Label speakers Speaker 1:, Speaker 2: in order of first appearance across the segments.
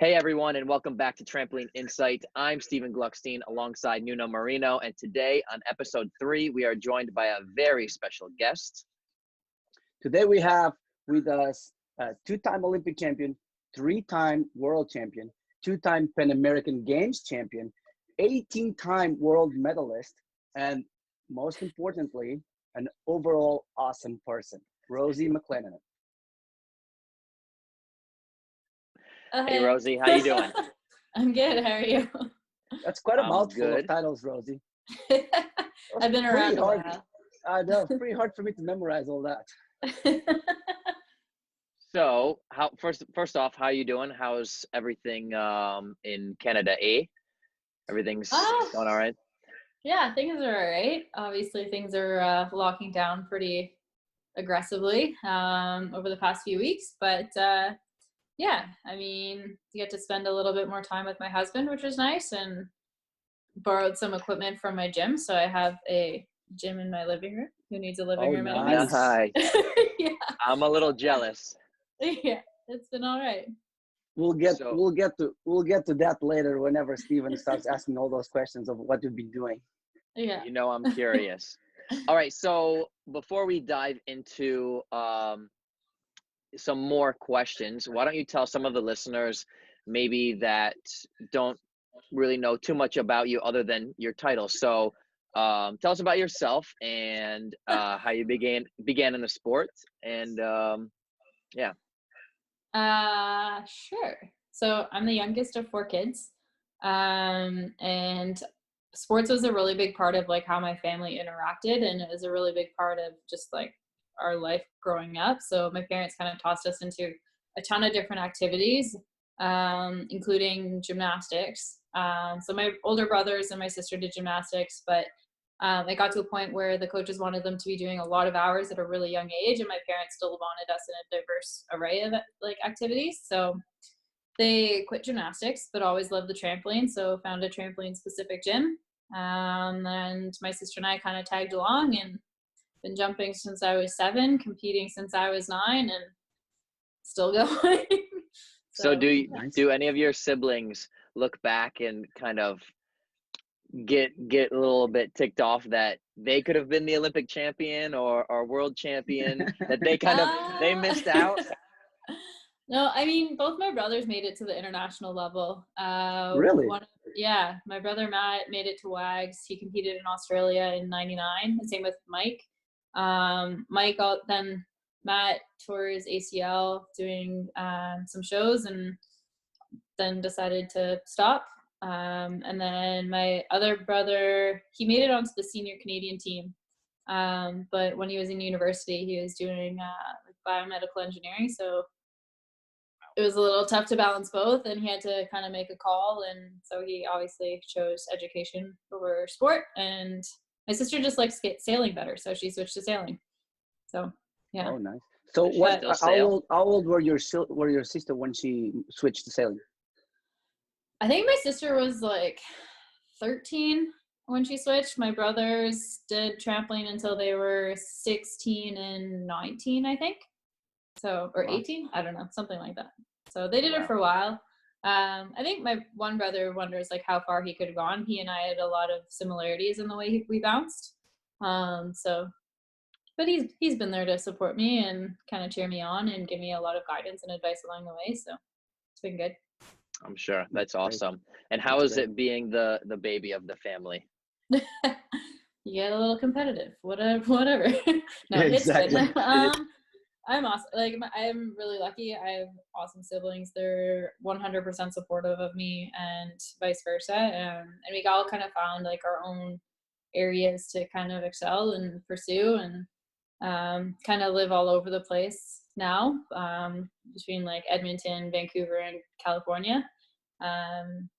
Speaker 1: Hey everyone, and welcome back to Trampoline Insight. I'm Stephen Gluckstein alongside Nuno Marino, and today on episode 3, we are joined by a very special guest.
Speaker 2: Today we have with us a two-time Olympic champion, three-time world champion, two-time Pan American Games champion, 18-time world medalist, and most importantly, an overall awesome person, Rosie MacLennan.
Speaker 1: Hey Rosie, how you doing?
Speaker 3: I'm good. How are you?
Speaker 2: That's quite a
Speaker 1: I'm
Speaker 2: mouthful
Speaker 1: good.
Speaker 2: of titles, Rosie.
Speaker 3: I've been around a
Speaker 2: hard.
Speaker 3: while.
Speaker 2: I know, it's pretty hard for me to memorize all that.
Speaker 1: So, first off, how you doing? How's everything in Canada? Everything's going all right?
Speaker 3: Yeah, things are all right. Obviously, things are locking down pretty aggressively over the past few weeks, but yeah, I mean, you get to spend a little bit more time with my husband, which is nice, and borrowed some equipment from my gym. So I have a gym in my living room. Who needs a living room anyways?
Speaker 1: Nice.
Speaker 3: Yeah.
Speaker 1: I'm a little jealous.
Speaker 3: Yeah, it's been all right.
Speaker 2: We'll get to that later whenever Steven starts asking all those questions of what you've been doing.
Speaker 3: Yeah.
Speaker 1: You know I'm curious. All right, so before we dive into some more questions, why don't you tell some of the listeners maybe that don't really know too much about you other than your title. So tell us about yourself and how you began in the sport, and yeah.
Speaker 3: Sure. So I'm the youngest of 4 kids, and sports was a really big part of like how my family interacted, and it was a really big part of just like our life growing up. So my parents kind of tossed us into a ton of different activities, including gymnastics. So my older brothers and my sister did gymnastics, but it got to a point where the coaches wanted them to be doing a lot of hours at a really young age, and my parents still wanted us in a diverse array of like activities. So they quit gymnastics, but always loved the trampoline, so found a trampoline specific gym. And my sister and I kind of tagged along and been jumping since I was 7, competing since I was 9, and still going.
Speaker 1: So do any of your siblings look back and kind of get a little bit ticked off that they could have been the Olympic champion or world champion, that they missed out?
Speaker 3: No, I mean, both my brothers made it to the international level.
Speaker 2: Really?
Speaker 3: Yeah, my brother Matt made it to WAGs. He competed in Australia in '99. The same with Mike. Then Matt tore his ACL doing some shows, and then decided to stop. And then my other brother, he made it onto the senior Canadian team. But when he was in university, he was doing biomedical engineering. So it was a little tough to balance both, and he had to kind of make a call. And so he obviously chose education over sport. And my sister just likes sailing better, so she switched to sailing. So yeah.
Speaker 2: Oh, nice. So how old were your sister when she switched to sailing?
Speaker 3: I think my sister was like 13 when she switched. My brothers did trampoline until they were 16 and 19, I think. So, or 18, I don't know, something like that. So they did it for a while. I think my one brother wonders like how far he could have gone. He and I had a lot of similarities in the way we bounced. But he's been there to support me and kind of cheer me on and give me a lot of guidance and advice along the way. So it's been good.
Speaker 1: I'm sure. That's awesome. And how is it being the baby of the family?
Speaker 3: You get a little competitive. Whatever. No,
Speaker 2: Exactly.
Speaker 3: It's good. I'm awesome. Like I'm really lucky. I have awesome siblings. They're 100% supportive of me, and vice versa. And we all kind of found like our own areas to kind of excel and pursue, and kind of live all over the place now, between like Edmonton, Vancouver, and California.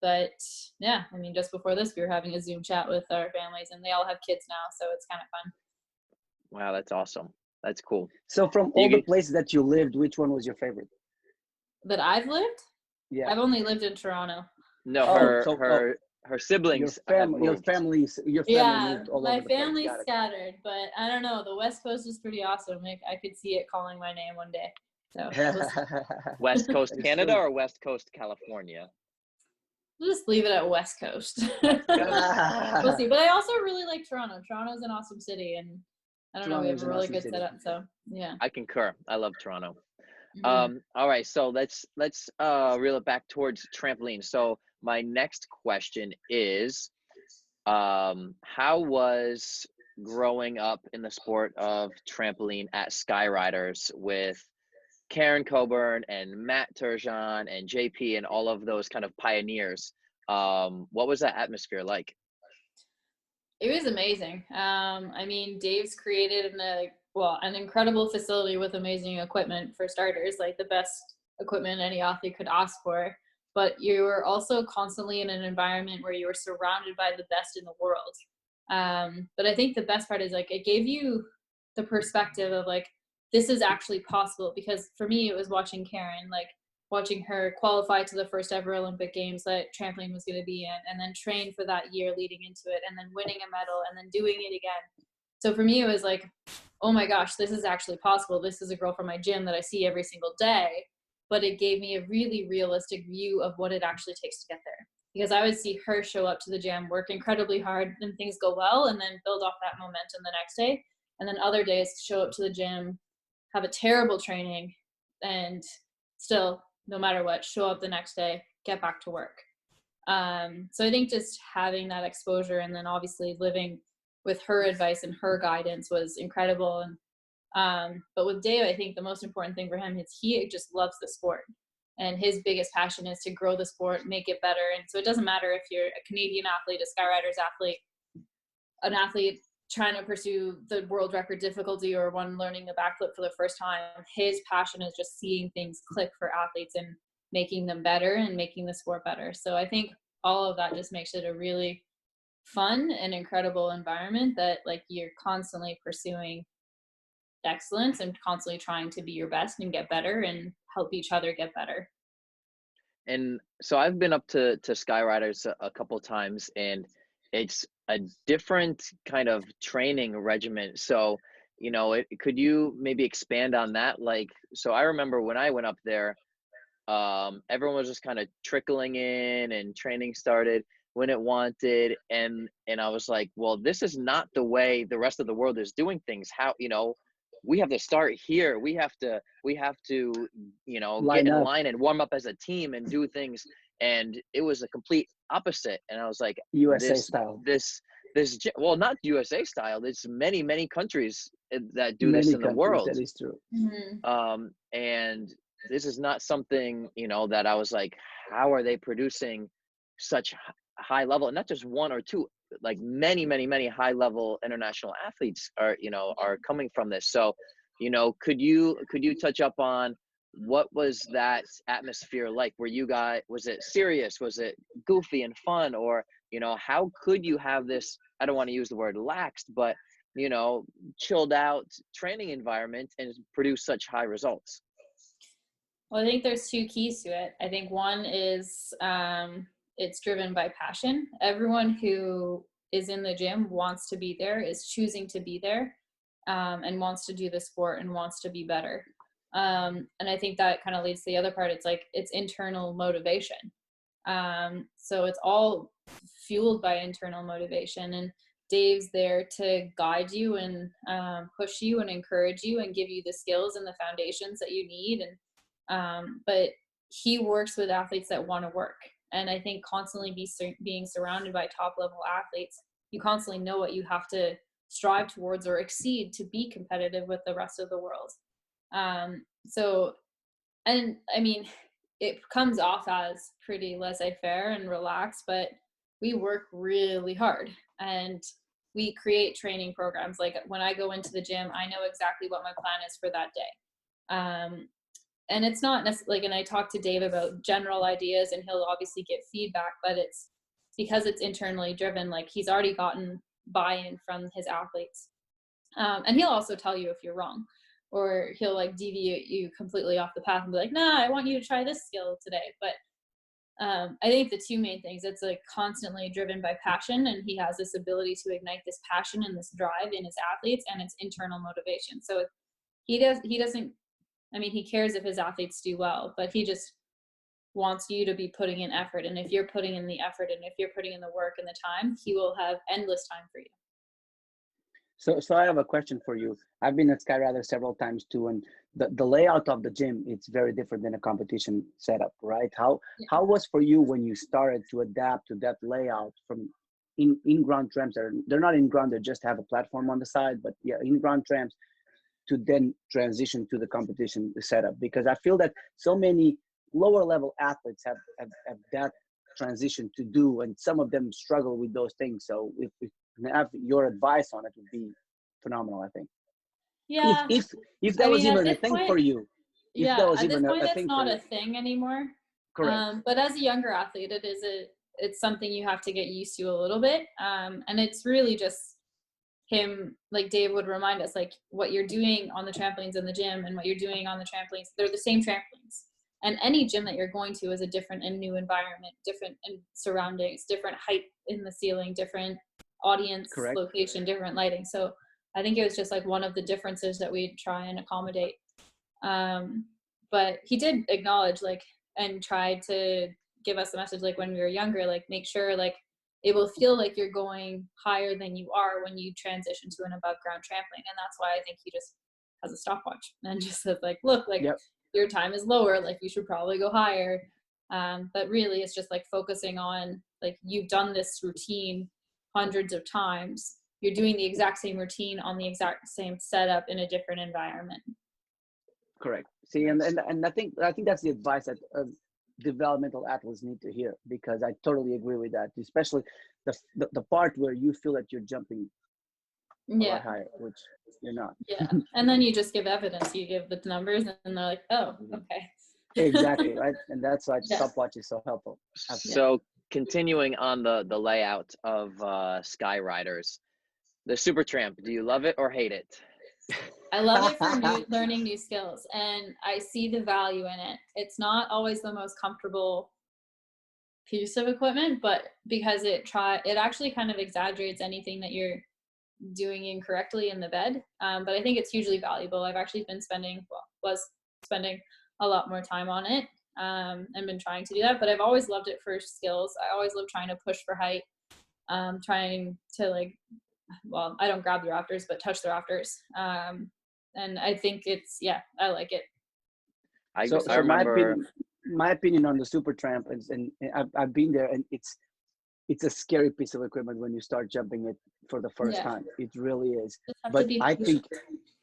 Speaker 3: But yeah, I mean, just before this, we were having a Zoom chat with our families, and they all have kids now, so it's kind of fun.
Speaker 1: Wow, that's awesome. That's cool.
Speaker 2: So from all the places that you lived, which one was your favorite?
Speaker 3: That I've lived?
Speaker 2: Yeah.
Speaker 3: I've only lived in Toronto.
Speaker 1: No, her siblings.
Speaker 2: Your family
Speaker 3: yeah,
Speaker 2: moved all
Speaker 3: my
Speaker 2: over the place.
Speaker 3: family's scattered, but I don't know. The West Coast is pretty awesome. Like, I could see it calling my name one day. So
Speaker 1: West Coast
Speaker 2: That is
Speaker 1: Canada
Speaker 2: true.
Speaker 1: or West Coast California?
Speaker 3: we'll just leave it at West Coast. We'll see. But I also really like Toronto. Toronto's an awesome city, and I don't know, we have
Speaker 2: Toronto's
Speaker 3: a
Speaker 2: an
Speaker 3: really
Speaker 2: awesome
Speaker 3: good
Speaker 2: city.
Speaker 3: setup. So yeah.
Speaker 1: I concur. I love Toronto.
Speaker 3: Mhm.
Speaker 1: All right, so let's reel it back towards trampoline. So my next question is, how was growing up in the sport of trampoline at Skyriders with Karen Coburn and Matt Turgeon and JP and all of those kind of pioneers? What was that atmosphere like?
Speaker 3: It was amazing. I mean, Dave's created an incredible facility with amazing equipment for starters, like the best equipment any athlete could ask for. But you were also constantly in an environment where you were surrounded by the best in the world. But I think the best part is like it gave you the perspective of like this is actually possible. Because for me, it was watching Karen, like watching her qualify to the first ever Olympic Games that trampoline was going to be in, and then train for that year leading into it, and then winning a medal, and then doing it again. So for me, it was like, oh my gosh, this is actually possible. This is a girl from my gym that I see every single day. But it gave me a really realistic view of what it actually takes to get there. Because I would see her show up to the gym, work incredibly hard, and things go well, and then build off that momentum the next day. And then other days, show up to the gym, have a terrible training, and still, no matter what, show up the next day, get back to work. So I think just having that exposure and then obviously living with her advice and her guidance was incredible. And but with Dave, I think the most important thing for him is he just loves the sport. And his biggest passion is to grow the sport, make it better. And so it doesn't matter if you're a Canadian athlete, a Skyriders athlete, an athlete trying to pursue the world record difficulty or one learning a backflip for the first time. His passion is just seeing things click for athletes and making them better and making the sport better. So I think all of that just makes it a really fun and incredible environment that like you're constantly pursuing excellence and constantly trying to be your best and get better and help each other get better.
Speaker 1: And so I've been up to Skyriders a couple times, and it's a different kind of training regimen. So, could you maybe expand on that? Like, so I remember when I went up there, everyone was just kind of trickling in, and training started when it wanted, and I was like, well, this is not the way the rest of the world is doing things. How, we have to start here. We have to get
Speaker 2: Line
Speaker 1: in
Speaker 2: up.
Speaker 1: line and warm up as a team and do things. And it was a complete opposite. And I was like,
Speaker 2: USA style.
Speaker 1: well, not USA style. There's many countries that do this
Speaker 2: Many
Speaker 1: in the
Speaker 2: countries,
Speaker 1: world.
Speaker 2: that is true.
Speaker 1: And this is not something, that I was like, how are they producing such high level, and not just one or two, like many high level international athletes are coming from this. So could you touch up on what was that atmosphere like? Was it serious, was it goofy and fun, or how could you have this, I don't want to use the word laxed, but chilled out training environment and produce such high results?
Speaker 3: Well, I think there's two keys to it. I think one is it's driven by passion. Everyone who is in the gym wants to be there, is choosing to be there, and wants to do the sport and wants to be better. And I think that kind of leads to the other part. It's like it's internal motivation. So it's all fueled by internal motivation. And Dave's there to guide you and push you and encourage you and give you the skills and the foundations that you need. And but he works with athletes that want to work. And I think constantly being surrounded by top level athletes, you constantly know what you have to strive towards or exceed to be competitive with the rest of the world. So, and I mean, it comes off as pretty laissez-faire and relaxed, but we work really hard and we create training programs. Like when I go into the gym, I know exactly what my plan is for that day. And it's not necessarily like, and I talk to Dave about general ideas and he'll obviously get feedback, but it's because it's internally driven. Like he's already gotten buy-in from his athletes. And he'll also tell you if you're wrong, or he'll like deviate you completely off the path and be like, nah, I want you to try this skill today. But I think the two main things, it's like constantly driven by passion, and he has this ability to ignite this passion and this drive in his athletes, and it's internal motivation. So he doesn't I mean, he cares if his athletes do well, but he just wants you to be putting in effort. And if you're putting in the effort and if you're putting in the work and the time, he will have endless time for you.
Speaker 2: So I have a question for you. I've been at Skyrider several times too, and the layout of the gym, it's very different than a competition setup, right? How was for you when you started to adapt to that layout from in-ground tramps? They're not in-ground, they just have a platform on the side, but yeah, in-ground tramps, to then transition to the competition setup? Because I feel that so many lower level athletes have that transition to do, and some of them struggle with those things. So if have your advice on it would be phenomenal, I think.
Speaker 3: Yeah.
Speaker 2: If that
Speaker 3: I
Speaker 2: was
Speaker 3: mean, at
Speaker 2: even a
Speaker 3: this
Speaker 2: thing
Speaker 3: point,
Speaker 2: for you, if that
Speaker 3: yeah,
Speaker 2: was
Speaker 3: at this
Speaker 2: even
Speaker 3: point,
Speaker 2: a
Speaker 3: it's
Speaker 2: thing for
Speaker 3: not
Speaker 2: you.
Speaker 3: a thing anymore.
Speaker 2: Correct.
Speaker 3: But as a younger athlete, it's something you have to get used to a little bit. And it's really just him, like Dave would remind us, like what you're doing on the trampolines in the gym and what you're doing on the trampolines, they're the same trampolines. And any gym that you're going to is a different and new environment, different in surroundings, different height in the ceiling, different audience
Speaker 2: Correct.
Speaker 3: location, different lighting. So I think it was just like one of the differences that we try and accommodate. But he did acknowledge, like, and try to give us a message, like when we were younger, like make sure like it will feel like you're going higher than you are when you transition to an above ground trampoline. And that's why I think he just has a stopwatch and just says like, look, like
Speaker 2: Yep.
Speaker 3: your time is lower, like you should probably go higher. But really it's just like focusing on, like, you've done this routine hundreds of times. You're doing the exact same routine on the exact same setup in a different environment.
Speaker 2: Correct. See, and I think that's the advice that developmental athletes need to hear, because I totally agree with that, especially the part where you feel that you're jumping a lot higher, which you're not.
Speaker 3: Yeah. And then you just give evidence. You give the numbers and they're like, oh, okay.
Speaker 2: Exactly, right? And that's why
Speaker 3: Yeah.
Speaker 2: stopwatch is so helpful.
Speaker 1: So continuing on the layout of Skyriders, the Super Tramp, do you love it or hate it?
Speaker 3: I love it for learning new skills, and I see the value in it. It's not always the most comfortable piece of equipment, but because it actually kind of exaggerates anything that you're doing incorrectly in the bed. But I think it's hugely valuable. I've actually was spending a lot more time on it, and been trying to do that. But I've always loved it for skills. I always love trying to push for height, trying to like, well, I don't grab the rafters, but touch the rafters. And I think I like it.
Speaker 1: I
Speaker 2: remember
Speaker 1: remember.
Speaker 2: My opinion on the Super Tramp is, and I've been there, and it's a scary piece of equipment when you start jumping it for the first time. It really is. But I think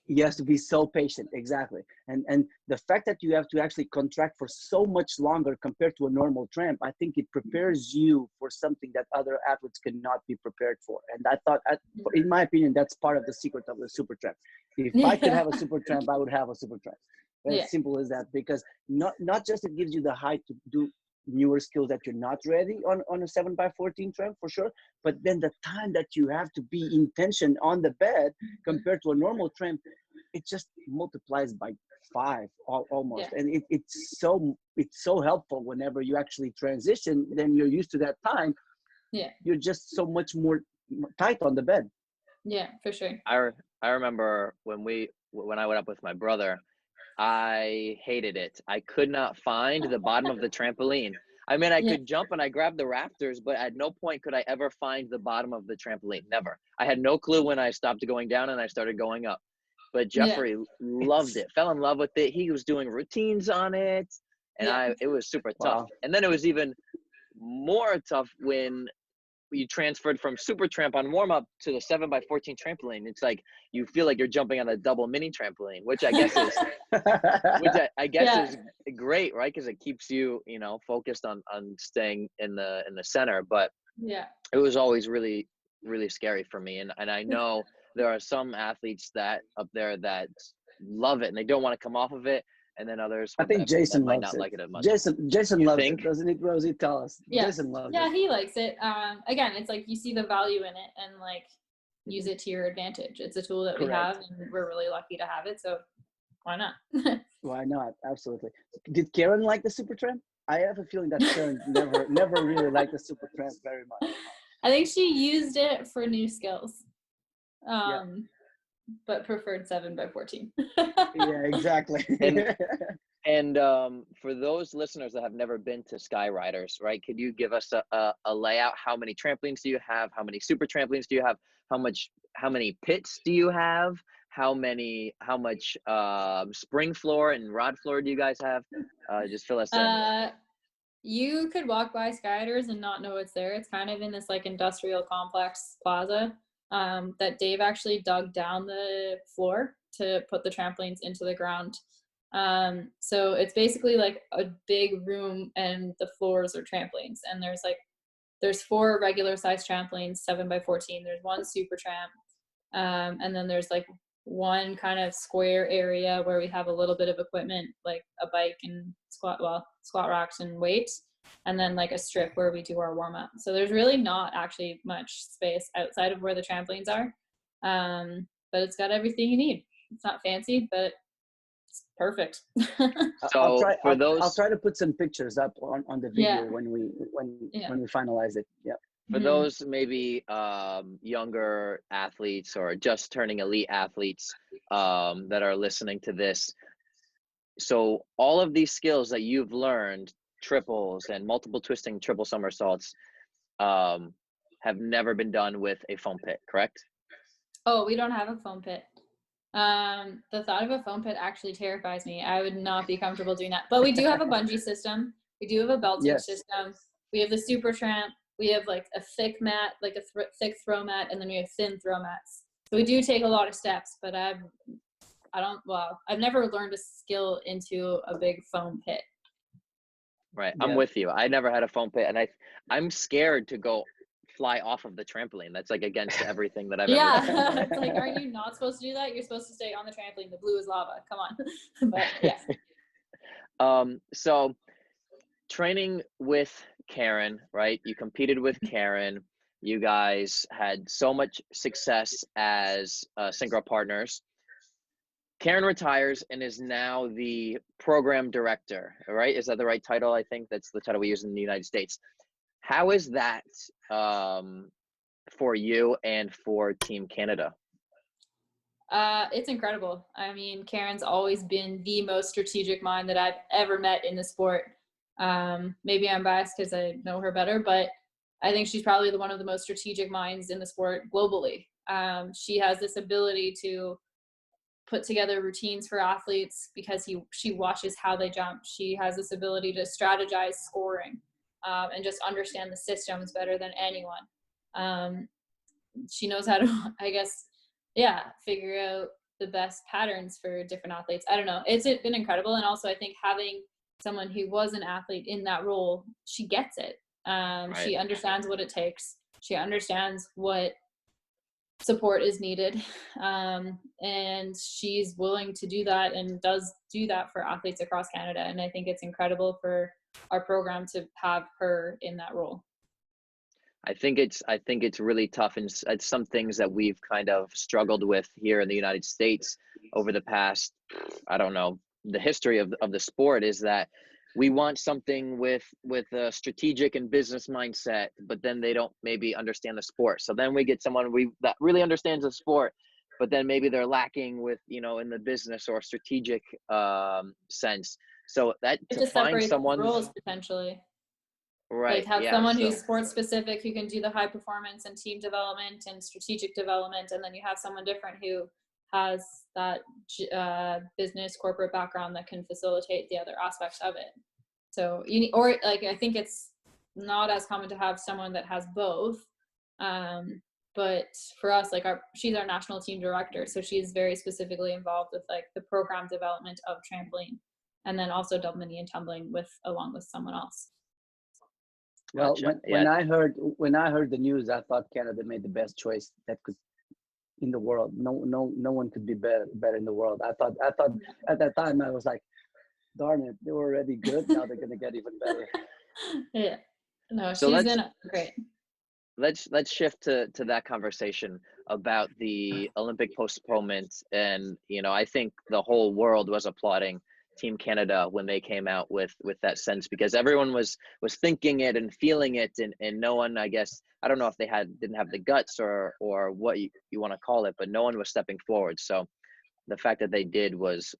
Speaker 2: you have to be so patient. Exactly. And the fact that you have to actually contract for so much longer compared to a normal tramp, I think it prepares you for something that other athletes cannot be prepared for. And I thought, in my opinion, that's part of the secret of the Super Tramp. If I could have a Super Tramp, I would have a Super Tramp. As simple as that, because not just it gives you the height to do newer skills that you're not ready on a 7x14 tramp for sure, but then the time that you have to be in tension on the bed compared to a normal tramp, it just multiplies by 5 almost. And it's so helpful whenever you actually transition. Then you're used to that time. You're just so much more tight on the bed.
Speaker 3: Yeah, for sure.
Speaker 1: I remember when I went up with my brother, I hated it. I could not find the bottom of the trampoline. I mean, I could jump and I grabbed the rafters, but at no point could I ever find the bottom of the trampoline. Never. I had no clue when I stopped going down and I started going up. But Jeffrey loved it, fell in love with it. He was doing routines on it, and it was super tough. And then it was even more tough when you transferred from Super Tramp on warm up to the 7x14 trampoline. It's like you feel like you're jumping on a double mini trampoline, which I guess is is great, right? Because it keeps you, focused on staying in the center. But it was always really, really scary for me. And I know there are some athletes that up there that love it and they don't want to come off of it. And then others,
Speaker 2: I think Jason
Speaker 1: might
Speaker 2: loves
Speaker 1: not like it as much.
Speaker 2: Jason loves it, doesn't it, Rosie? Tell us.
Speaker 3: Yeah.
Speaker 2: Jason loves it.
Speaker 3: Yeah, he likes it. Again, it's like you see the value in it and like use it to your advantage. It's a tool that we have, and we're really lucky to have it. So why not?
Speaker 2: Why not? Absolutely. Did Karen like the Super Tramp? I have a feeling that Karen never really liked the Super Tramp very much.
Speaker 3: I think she used it for new skills. but preferred 7x14.
Speaker 2: Yeah, exactly.
Speaker 1: And for those listeners that have never been to Skyriders, right? Could you give us a layout? How many trampolines do you have? How many super trampolines do you have? How many pits do you have? How much spring floor and rod floor do you guys have? Just fill us in.
Speaker 3: You could walk by Skyriders and not know it's there. It's kind of in this like industrial complex plaza that Dave actually dug down the floor to put the trampolines into the ground. So it's basically like a big room and the floors are trampolines, and there's 4 regular size trampolines, 7x14. There's 1 super tramp, and then there's like 1 kind of square area where we have a little bit of equipment like a bike and squat racks and weights, and then like a strip where we do our warm up. So there's really not actually much space outside of where the trampolines are, but it's got everything you need. It's not fancy, but it's perfect.
Speaker 1: So
Speaker 2: I'll try to put some pictures up on the video when we finalize it. Yeah.
Speaker 1: For those maybe younger athletes or just turning elite athletes that are listening to this, so all of these skills that you've learned, triples and multiple twisting, triple somersaults, have never been done with a foam pit, correct?
Speaker 3: Oh, we don't have a foam pit. The thought of a foam pit actually terrifies me. I would not be comfortable doing that. But we do have a bungee system. We do have a belting system. We have the super tramp. We have like a thick mat, like a thick throw mat, and then we have thin throw mats. So we do take a lot of steps, but I've never learned a skill into a big foam pit.
Speaker 1: Right. I'm with you. I never had a foam pit, and I'm scared to go fly off of the trampoline. That's like against everything that I've ever done.
Speaker 3: It's like, aren't you not supposed to do that? You're supposed to stay on the trampoline. The blue is lava. Come on. But yeah.
Speaker 1: So training with Karen, right? You competed with Karen. You guys had so much success as synchro partners. Karen retires and is now the program director, right? Is that the right title? I think that's the title we use in the United States. How is that for you and for Team Canada?
Speaker 3: It's incredible. I mean, Karen's always been the most strategic mind that I've ever met in the sport. Maybe I'm biased because I know her better, but I think she's probably one of the most strategic minds in the sport globally. She has this ability to put together routines for athletes because she watches how they jump. She has this ability to strategize scoring and just understand the systems better than anyone. She knows how to, I guess, figure out the best patterns for different athletes. I don't know. It's been incredible. And also I think having someone who was an athlete in that role, she gets it. Right. She understands what it takes. She understands what support is needed. And she's willing to do that and does do that for athletes across Canada. And I think it's incredible for our program to have her in that role.
Speaker 1: I think it's really tough, and it's some things that we've kind of struggled with here in the United States over the past, I don't know, the history of the sport is that we want something with a strategic and business mindset, but then they don't maybe understand the sport. So then we get someone that really understands the sport, but then maybe they're lacking with, in the business or strategic sense. So that to find someone
Speaker 3: roles potentially.
Speaker 1: Right.
Speaker 3: Like have someone who's sports specific who can do the high performance and team development and strategic development, and then you have someone different who has that business corporate background that can facilitate the other aspects of it. So I think it's not as common to have someone that has both. But for us, she's our national team director, so she's very specifically involved with like the program development of trampoline, and then also double mini and tumbling along with someone else.
Speaker 2: Well, when I heard the news, I thought Canada made the best choice that could in the world. No one could be better in the world. I thought at that time I was like, darn it, they were already good. Now they're gonna get even better.
Speaker 3: Yeah. No, so she's been great.
Speaker 1: Let's shift to that conversation about the Olympic postponement, and I think the whole world was applauding Team Canada when they came out with that sense, because everyone was thinking it and feeling it, and no one, I guess, I don't know if they didn't have the guts or what you want to call it, but no one was stepping forward. So the fact that they did was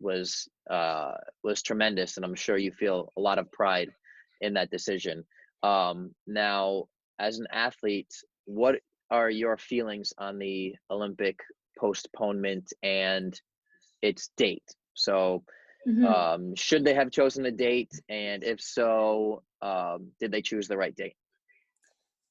Speaker 1: tremendous, and I'm sure you feel a lot of pride in that decision. Now, as an athlete, what are your feelings on the Olympic postponement and its date? So, should they have chosen a date, and if so, did they choose the right date?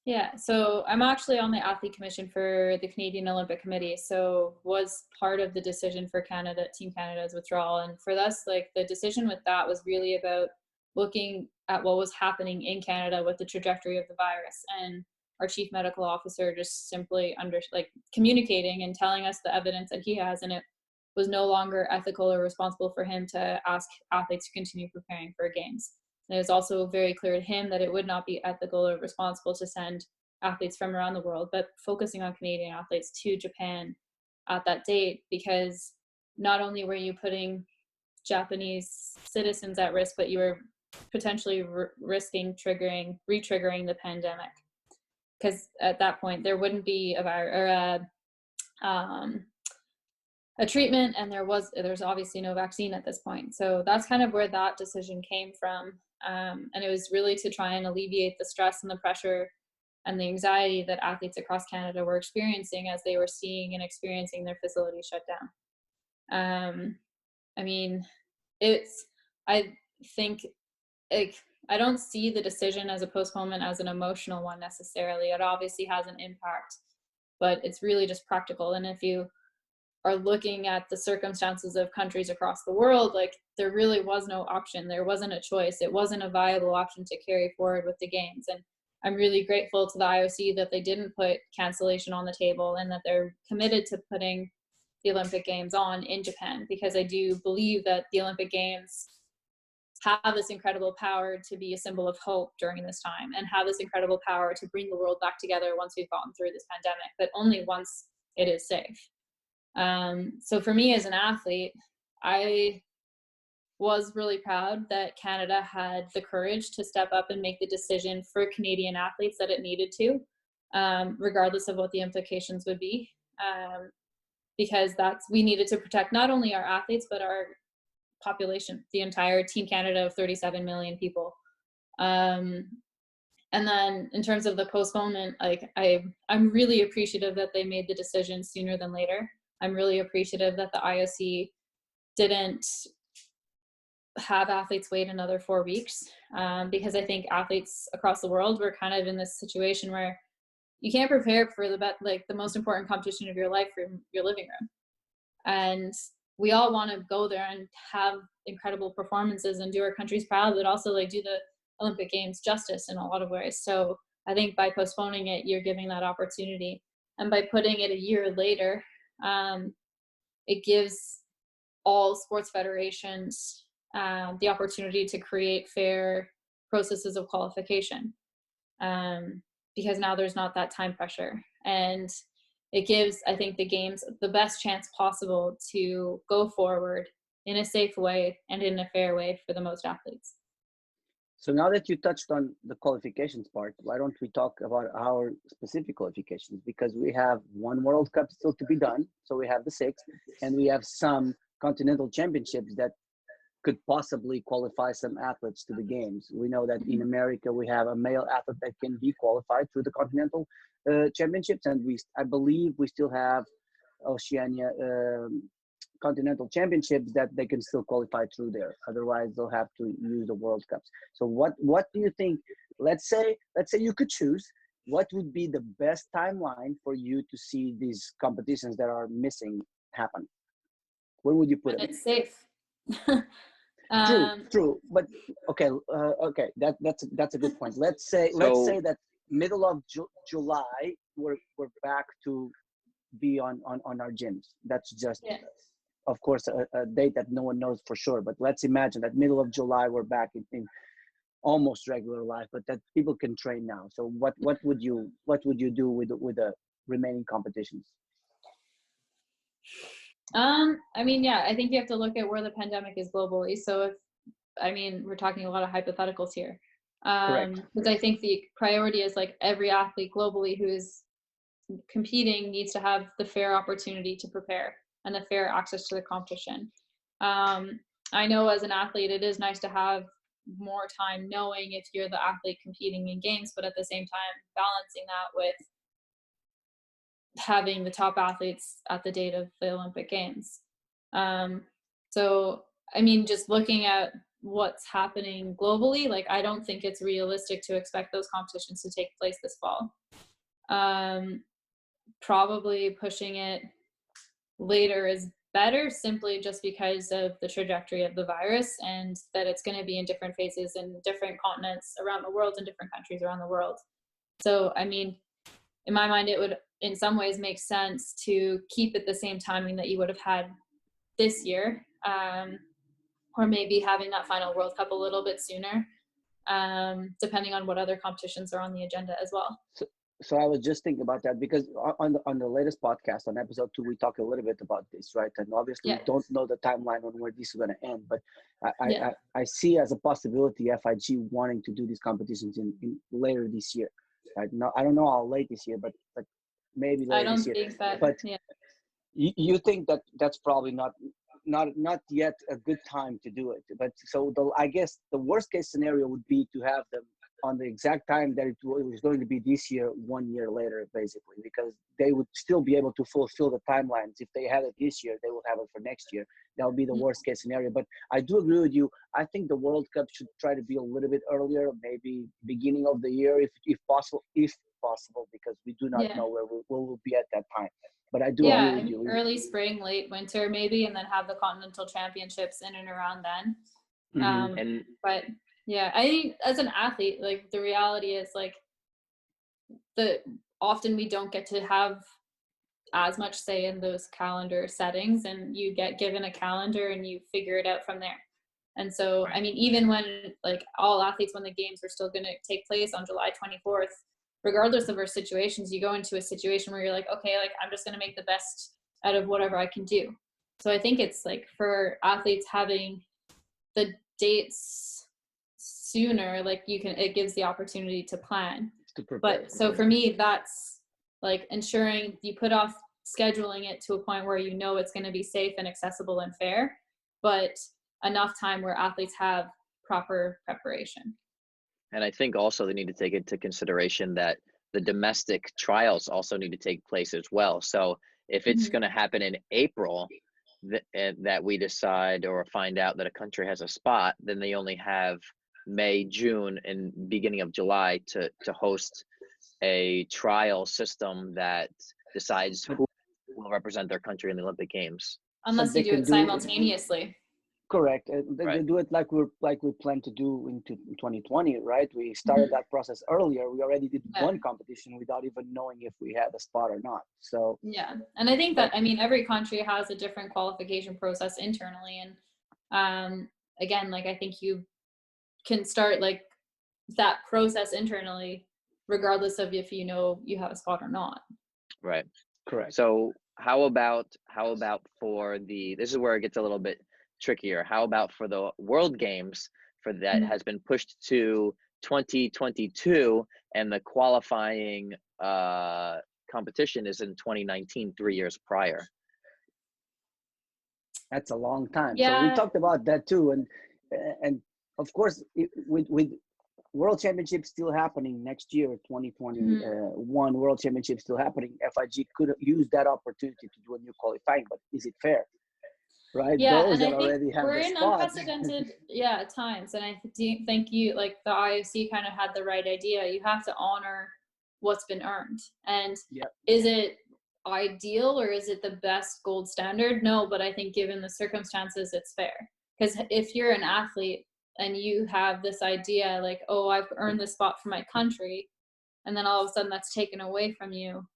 Speaker 3: Yeah, so I'm actually on the athlete commission for the Canadian Olympic Committee, so was part of the decision for Canada, Team Canada's withdrawal. And for us, like, the decision with that was really about looking at what was happening in Canada with the trajectory of the virus, and our chief medical officer just simply communicating and telling us the evidence that he has, and it was no longer ethical or responsible for him to ask athletes to continue preparing for games. And it was also very clear to him that it would not be ethical or responsible to send athletes from around the world, but focusing on Canadian athletes to Japan at that date, because not only were you putting Japanese citizens at risk, but you were potentially risking re-triggering the pandemic. Because at that point, there wouldn't be a treatment, and there's obviously no vaccine at this point. So that's kind of where that decision came from. And it was really to try and alleviate the stress and the pressure and the anxiety that athletes across Canada were experiencing as they were seeing and experiencing their facilities shut down. I mean, I think, I don't see the decision as a postponement as an emotional one necessarily. It obviously has an impact, but it's really just practical. And if you are looking at the circumstances of countries across the world, like, there really was no option. There wasn't a choice. It wasn't a viable option to carry forward with the games. And I'm really grateful to the IOC that they didn't put cancellation on the table, and that they're committed to putting the Olympic Games on in Japan, because I do believe that the Olympic Games have this incredible power to be a symbol of hope during this time, and have this incredible power to bring the world back together once we've gotten through this pandemic, but only once it is safe. So for me as an athlete, I was really proud that Canada had the courage to step up and make the decision for Canadian athletes that it needed to, regardless of what the implications would be, because we needed to protect not only our athletes, but our population, the entire Team Canada of 37 million people. And then in terms of the postponement, I'm really appreciative that they made the decision sooner than later. I'm really appreciative that the IOC didn't have athletes wait another 4 weeks, because I think athletes across the world were kind of in this situation where you can't prepare for the most important competition of your life from your living room. And we all want to go there and have incredible performances and do our countries proud, but also do the Olympic Games justice in a lot of ways. So I think by postponing it, you're giving that opportunity. And by putting it a year later, it gives all sports federations the opportunity to create fair processes of qualification, because now there's not that time pressure. And it gives, I think, the games the best chance possible to go forward in a safe way and in a fair way for the most athletes.
Speaker 2: So now that you touched on the qualifications part, why don't we talk about our specific qualifications? Because we have one World Cup still to be done. So we have the 6th, and we have some continental championships that could possibly qualify some athletes to the games. We know that in America, we have a male athlete that can be qualified through the continental championships. And I believe we still have Oceania continental championships that they can still qualify through there. Otherwise, they'll have to use the World Cups. So what do you think? Let's say you could choose. What would be the best timeline for you to see these competitions that are missing happen? Where would you put it?
Speaker 3: It's safe.
Speaker 2: True. But okay. That's a good point. Let's say that middle of July we're back to be on our gyms. That's just.
Speaker 3: Yes.
Speaker 2: Of course, a date that no one knows for sure. But let's imagine that middle of July we're back in almost regular life, but that people can train now. So what would you do with the remaining competitions?
Speaker 3: I mean, yeah, I think you have to look at where the pandemic is globally. So if, I mean, we're talking a lot of hypotheticals here.
Speaker 2: Correct.
Speaker 3: Because I think the priority is like every athlete globally who is competing needs to have the fair opportunity to prepare and the fair access to the competition. I know as an athlete, it is nice to have more time knowing if you're the athlete competing in games, but at the same time, balancing that with having the top athletes at the date of the Olympic Games. Um, so, I mean, just looking at what's happening globally, like I don't think it's realistic to expect those competitions to take place this fall. Probably pushing it later is better simply just because of the trajectory of the virus and that it's going to be in different phases in different continents around the world and different countries around the world. So, I mean, in my mind, it would in some ways make sense to keep it the same timing that you would have had this year, or maybe having that final World Cup a little bit sooner, depending on what other competitions are on the agenda as well.
Speaker 2: So I was just thinking about that because on the latest podcast, on episode 2, we talked a little bit about this, right? And obviously we don't know the timeline on where this is going to end, but I see as a possibility FIG wanting to do these competitions in later this year. Right? No, I don't know how late this year, but maybe later this year.
Speaker 3: I don't think that.
Speaker 2: But you think that that's probably not yet a good time to do it. But so I guess the worst case scenario would be to have them on the exact time that it was going to be this year, 1 year later, basically, because they would still be able to fulfill the timelines. If they had it this year, they will have it for next year. That would be the worst case scenario. But I do agree with you. I think the World Cup should try to be a little bit earlier, maybe beginning of the year, if possible, because we do not know where we'll be at that time. But I do agree with you.
Speaker 3: Early spring, late winter, maybe, and then have the continental championships in and around then. But yeah, I think as an athlete, like the reality is like often we don't get to have as much say in those calendar settings, and you get given a calendar and you figure it out from there. And so, I mean, even when like all athletes, when the games are still going to take place on July 24th, regardless of our situations, you go into a situation where you're like, okay, like I'm just going to make the best out of whatever I can do. So I think it's like for athletes having the dates sooner, like it gives the opportunity to plan. But so for me, that's like ensuring you put off scheduling it to a point where you know it's going to be safe and accessible and fair, but enough time where athletes have proper preparation.
Speaker 1: And I think also they need to take into consideration that the domestic trials also need to take place as well. So if it's going to happen in April, that we decide or find out that a country has a spot, then they only have May, June, and beginning of July to host a trial system that decides who will represent their country in the Olympic Games.
Speaker 3: Unless you do it simultaneously.
Speaker 2: Correct. They do it like we plan to do in 2020, right? We started that process earlier. We already did one competition without even knowing if we had a spot or not. So
Speaker 3: and I think that every country has a different qualification process internally, and again, like I think you can start like that process internally, regardless of if you know you have a spot or not.
Speaker 1: Right.
Speaker 2: Correct.
Speaker 1: So how about for this is where it gets a little bit trickier. How about for the World Games that has been pushed to 2022 and the qualifying competition is in 2019, 3 years prior?
Speaker 2: That's a long time. So we talked about that too, and of course with World Championship still happening next year, 2021 World Championship still happening. FIG could use that opportunity to do a new qualifying, but is it fair? Right?
Speaker 3: Yeah,
Speaker 2: those
Speaker 3: and
Speaker 2: that
Speaker 3: I think
Speaker 2: already have
Speaker 3: we're
Speaker 2: the
Speaker 3: in
Speaker 2: spot.
Speaker 3: unprecedented times, and I think you like the IOC kind of had the right idea. You have to honor what's been earned, and is it ideal or is it the best gold standard? No, but I think given the circumstances, it's fair. Because if you're an athlete and you have this idea like, oh, I've earned this spot for my country, and then all of a sudden that's taken away from you,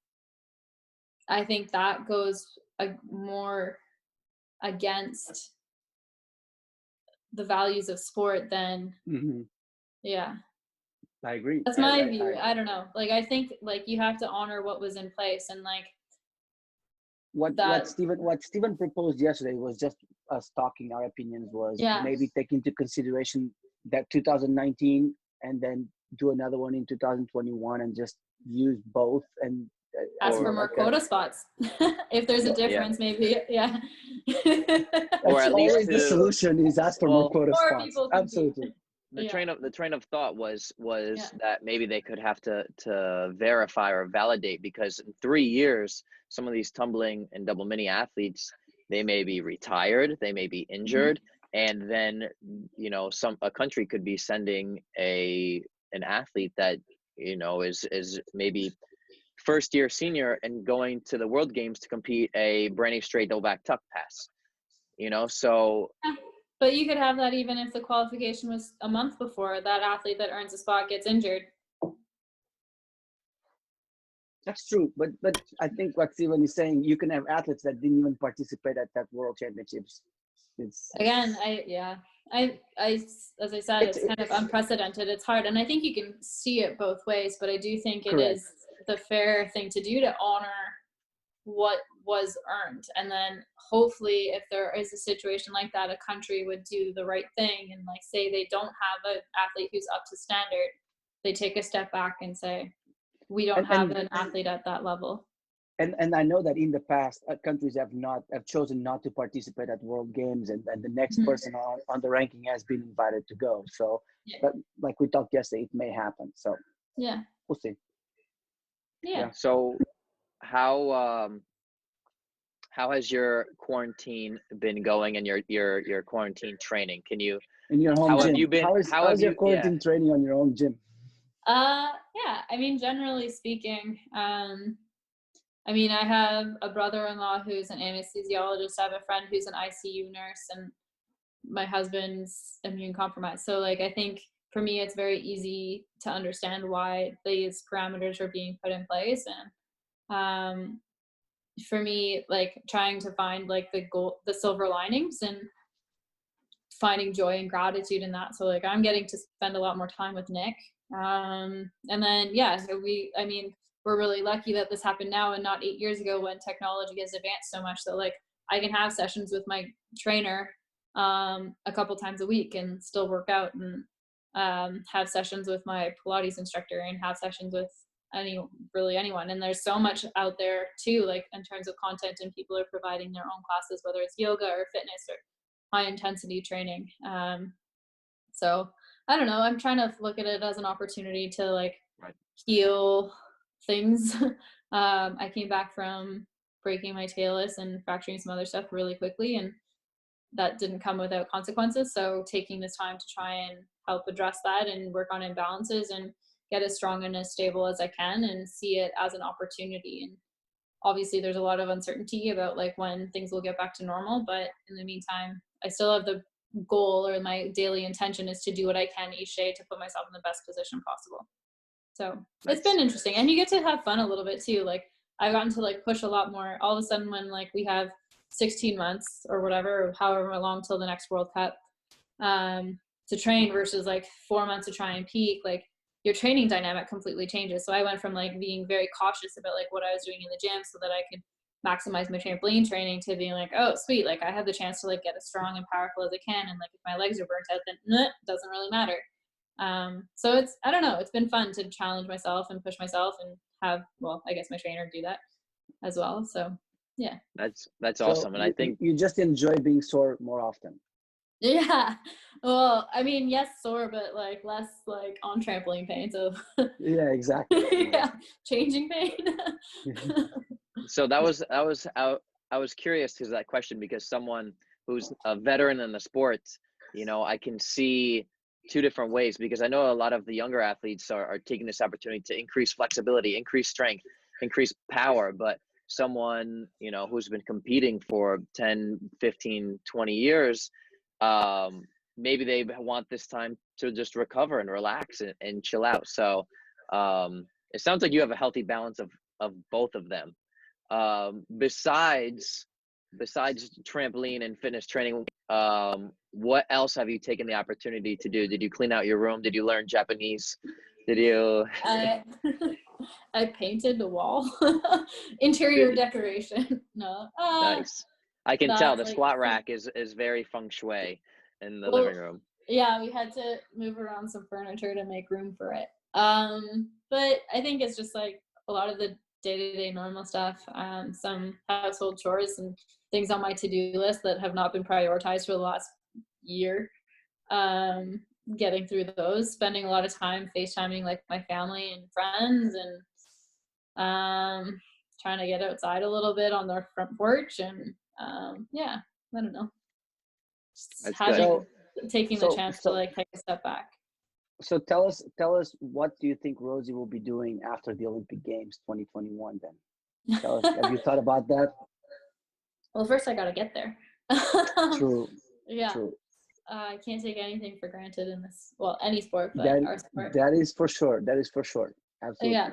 Speaker 3: I think that goes more against the values of sport than
Speaker 2: I agree.
Speaker 3: That's my view. I don't know. Like I think like you have to honor what was in place, and like
Speaker 2: what
Speaker 3: that
Speaker 2: Steven proposed yesterday was just us talking our opinions, was
Speaker 3: yeah.
Speaker 2: maybe take into consideration that 2019 and then do another one in 2021 and just use both and
Speaker 3: ask for
Speaker 2: or
Speaker 3: more
Speaker 2: like
Speaker 3: quota spots. If there's a difference, maybe, yeah.
Speaker 1: Or
Speaker 2: that's
Speaker 1: at least
Speaker 2: always the solution, is ask for more quota
Speaker 3: more
Speaker 2: spots.
Speaker 3: people compete.
Speaker 2: Absolutely.
Speaker 1: the train of thought was
Speaker 3: Yeah.
Speaker 1: that maybe they could have to verify or validate, because in 3 years some of these tumbling and double mini athletes, they may be retired, they may be injured, and then a country could be sending an athlete that is maybe first year senior and going to the World Games to compete a brand new straight double back tuck pass. So
Speaker 3: Yeah. But you could have that even if the qualification was a month before. That athlete that earns a spot gets injured.
Speaker 2: That's true, but I think what Steven is saying, you can have athletes that didn't even participate at that World Championships.
Speaker 3: Again, as I said, it's kind of unprecedented. It's hard, and I think you can see it both ways. But I do think it is the fair thing to do, to honor what was earned, and then hopefully, if there is a situation like that, a country would do the right thing and like say they don't have an athlete who's up to standard. They take a step back and say, we don't have an athlete at that level.
Speaker 2: And I know that in the past, countries have chosen not to participate at World Games, and the next person on the ranking has been invited to go. So, but like we talked yesterday, it may happen. So
Speaker 3: yeah,
Speaker 2: we'll see.
Speaker 3: Yeah.
Speaker 1: So how has your quarantine been going, and your quarantine training? Can you
Speaker 2: in your home
Speaker 1: how
Speaker 2: gym?
Speaker 1: have you been?
Speaker 2: How is your quarantine training on your own gym?
Speaker 3: Yeah, I mean, generally speaking, I mean, I have a brother-in-law who's an anesthesiologist. I have a friend who's an ICU nurse, and my husband's immune compromised. So like, I think for me, it's very easy to understand why these parameters are being put in place. And for me, like trying to find like the silver linings and finding joy and gratitude in that. So like, I'm getting to spend a lot more time with Nick. And then, we're really lucky that this happened now and not 8 years ago, when technology has advanced so much that like I can have sessions with my trainer a couple times a week and still work out, and have sessions with my Pilates instructor, and have sessions with anyone. And there's so much out there too, like in terms of content, and people are providing their own classes, whether it's yoga or fitness or high intensity training. So I don't know, I'm trying to look at it as an opportunity to like heal things. I came back from breaking my talus and fracturing some other stuff really quickly, and that didn't come without consequences. So taking this time to try and help address that and work on imbalances and get as strong and as stable as I can, and see it as an opportunity. And obviously there's a lot of uncertainty about like when things will get back to normal, but in the meantime, I still have the goal, or my daily intention is to do what I can each day to put myself in the best position possible. So it's been interesting, and you get to have fun a little bit too. Like I've gotten to like push a lot more all of a sudden when like we have 16 months or whatever, or however long till the next World Cup, to train versus like 4 months to try and peak. Like your training dynamic completely changes. So I went from like being very cautious about like what I was doing in the gym so that I could maximize my trampoline training, to being like, oh sweet, like I have the chance to like get as strong and powerful as I can, and like if my legs are burnt out, then it doesn't really matter. So it's, I don't know, it's been fun to challenge myself and push myself, and have, well, I guess my trainer do that as well. So yeah,
Speaker 1: that's awesome. And I think
Speaker 2: you just enjoy being sore more often.
Speaker 3: Yeah, well, I mean, yes, sore, but like less like on trampoline pain. So
Speaker 2: yeah, exactly.
Speaker 3: Yeah, changing pain.
Speaker 1: So I was curious to that question, because someone who's a veteran in the sport, I can see two different ways, because I know a lot of the younger athletes are taking this opportunity to increase flexibility, increase strength, increase power. But someone, who's been competing for 10, 15, 20 years, maybe they want this time to just recover and relax and chill out. So it sounds like you have a healthy balance of both of them. Besides trampoline and fitness training, what else have you taken the opportunity to do? Did you clean out your room? Did you learn Japanese? Did you?
Speaker 3: I painted the wall. Interior decoration. No.
Speaker 1: Nice. I can tell
Speaker 3: That's
Speaker 1: the
Speaker 3: like
Speaker 1: squat rack is very feng shui in the
Speaker 3: well,
Speaker 1: living room.
Speaker 3: yeah, we had to move around some furniture to make room for it. But I think it's just like a lot of the day-to-day normal stuff, some household chores and things on my to-do list that have not been prioritized for the last year. Getting through those, spending a lot of time FaceTiming like my family and friends, and trying to get outside a little bit on their front porch, and yeah, I don't know. Just
Speaker 1: That's
Speaker 3: having
Speaker 1: good.
Speaker 3: taking the chance to like take a step back.
Speaker 2: So tell us, what do you think Rosie will be doing after the Olympic Games 2021 then? Tell us, have you thought about that?
Speaker 3: Well, first I got to get there.
Speaker 2: True.
Speaker 3: Yeah.
Speaker 2: True.
Speaker 3: I can't take anything for granted in this, well, any sport, but
Speaker 2: That
Speaker 3: our sport.
Speaker 2: that is for sure. That is for sure. Absolutely.
Speaker 3: Yeah.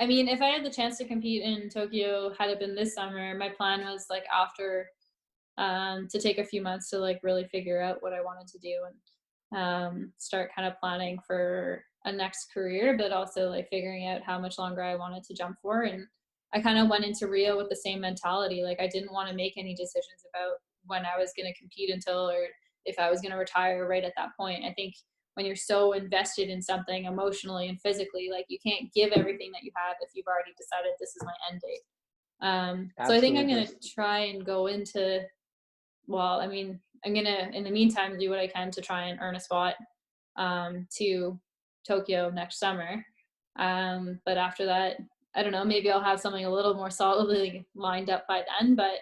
Speaker 3: I mean, if I had the chance to compete in Tokyo, had it been this summer, my plan was like after to take a few months to like really figure out what I wanted to do, and start kind of planning for a next career, but also like figuring out how much longer I wanted to jump for. And I kind of went into Rio with the same mentality. Like I didn't want to make any decisions about when I was going to compete until, or if I was going to retire right at that point. I think when you're so invested in something emotionally and physically, like you can't give everything that you have if you've already decided this is my end date. So I think I'm going to try and go into, well, I mean, I'm going to, in the meantime, do what I can to try and earn a spot to Tokyo next summer. But after that, I don't know, maybe I'll have something a little more solidly lined up by then. But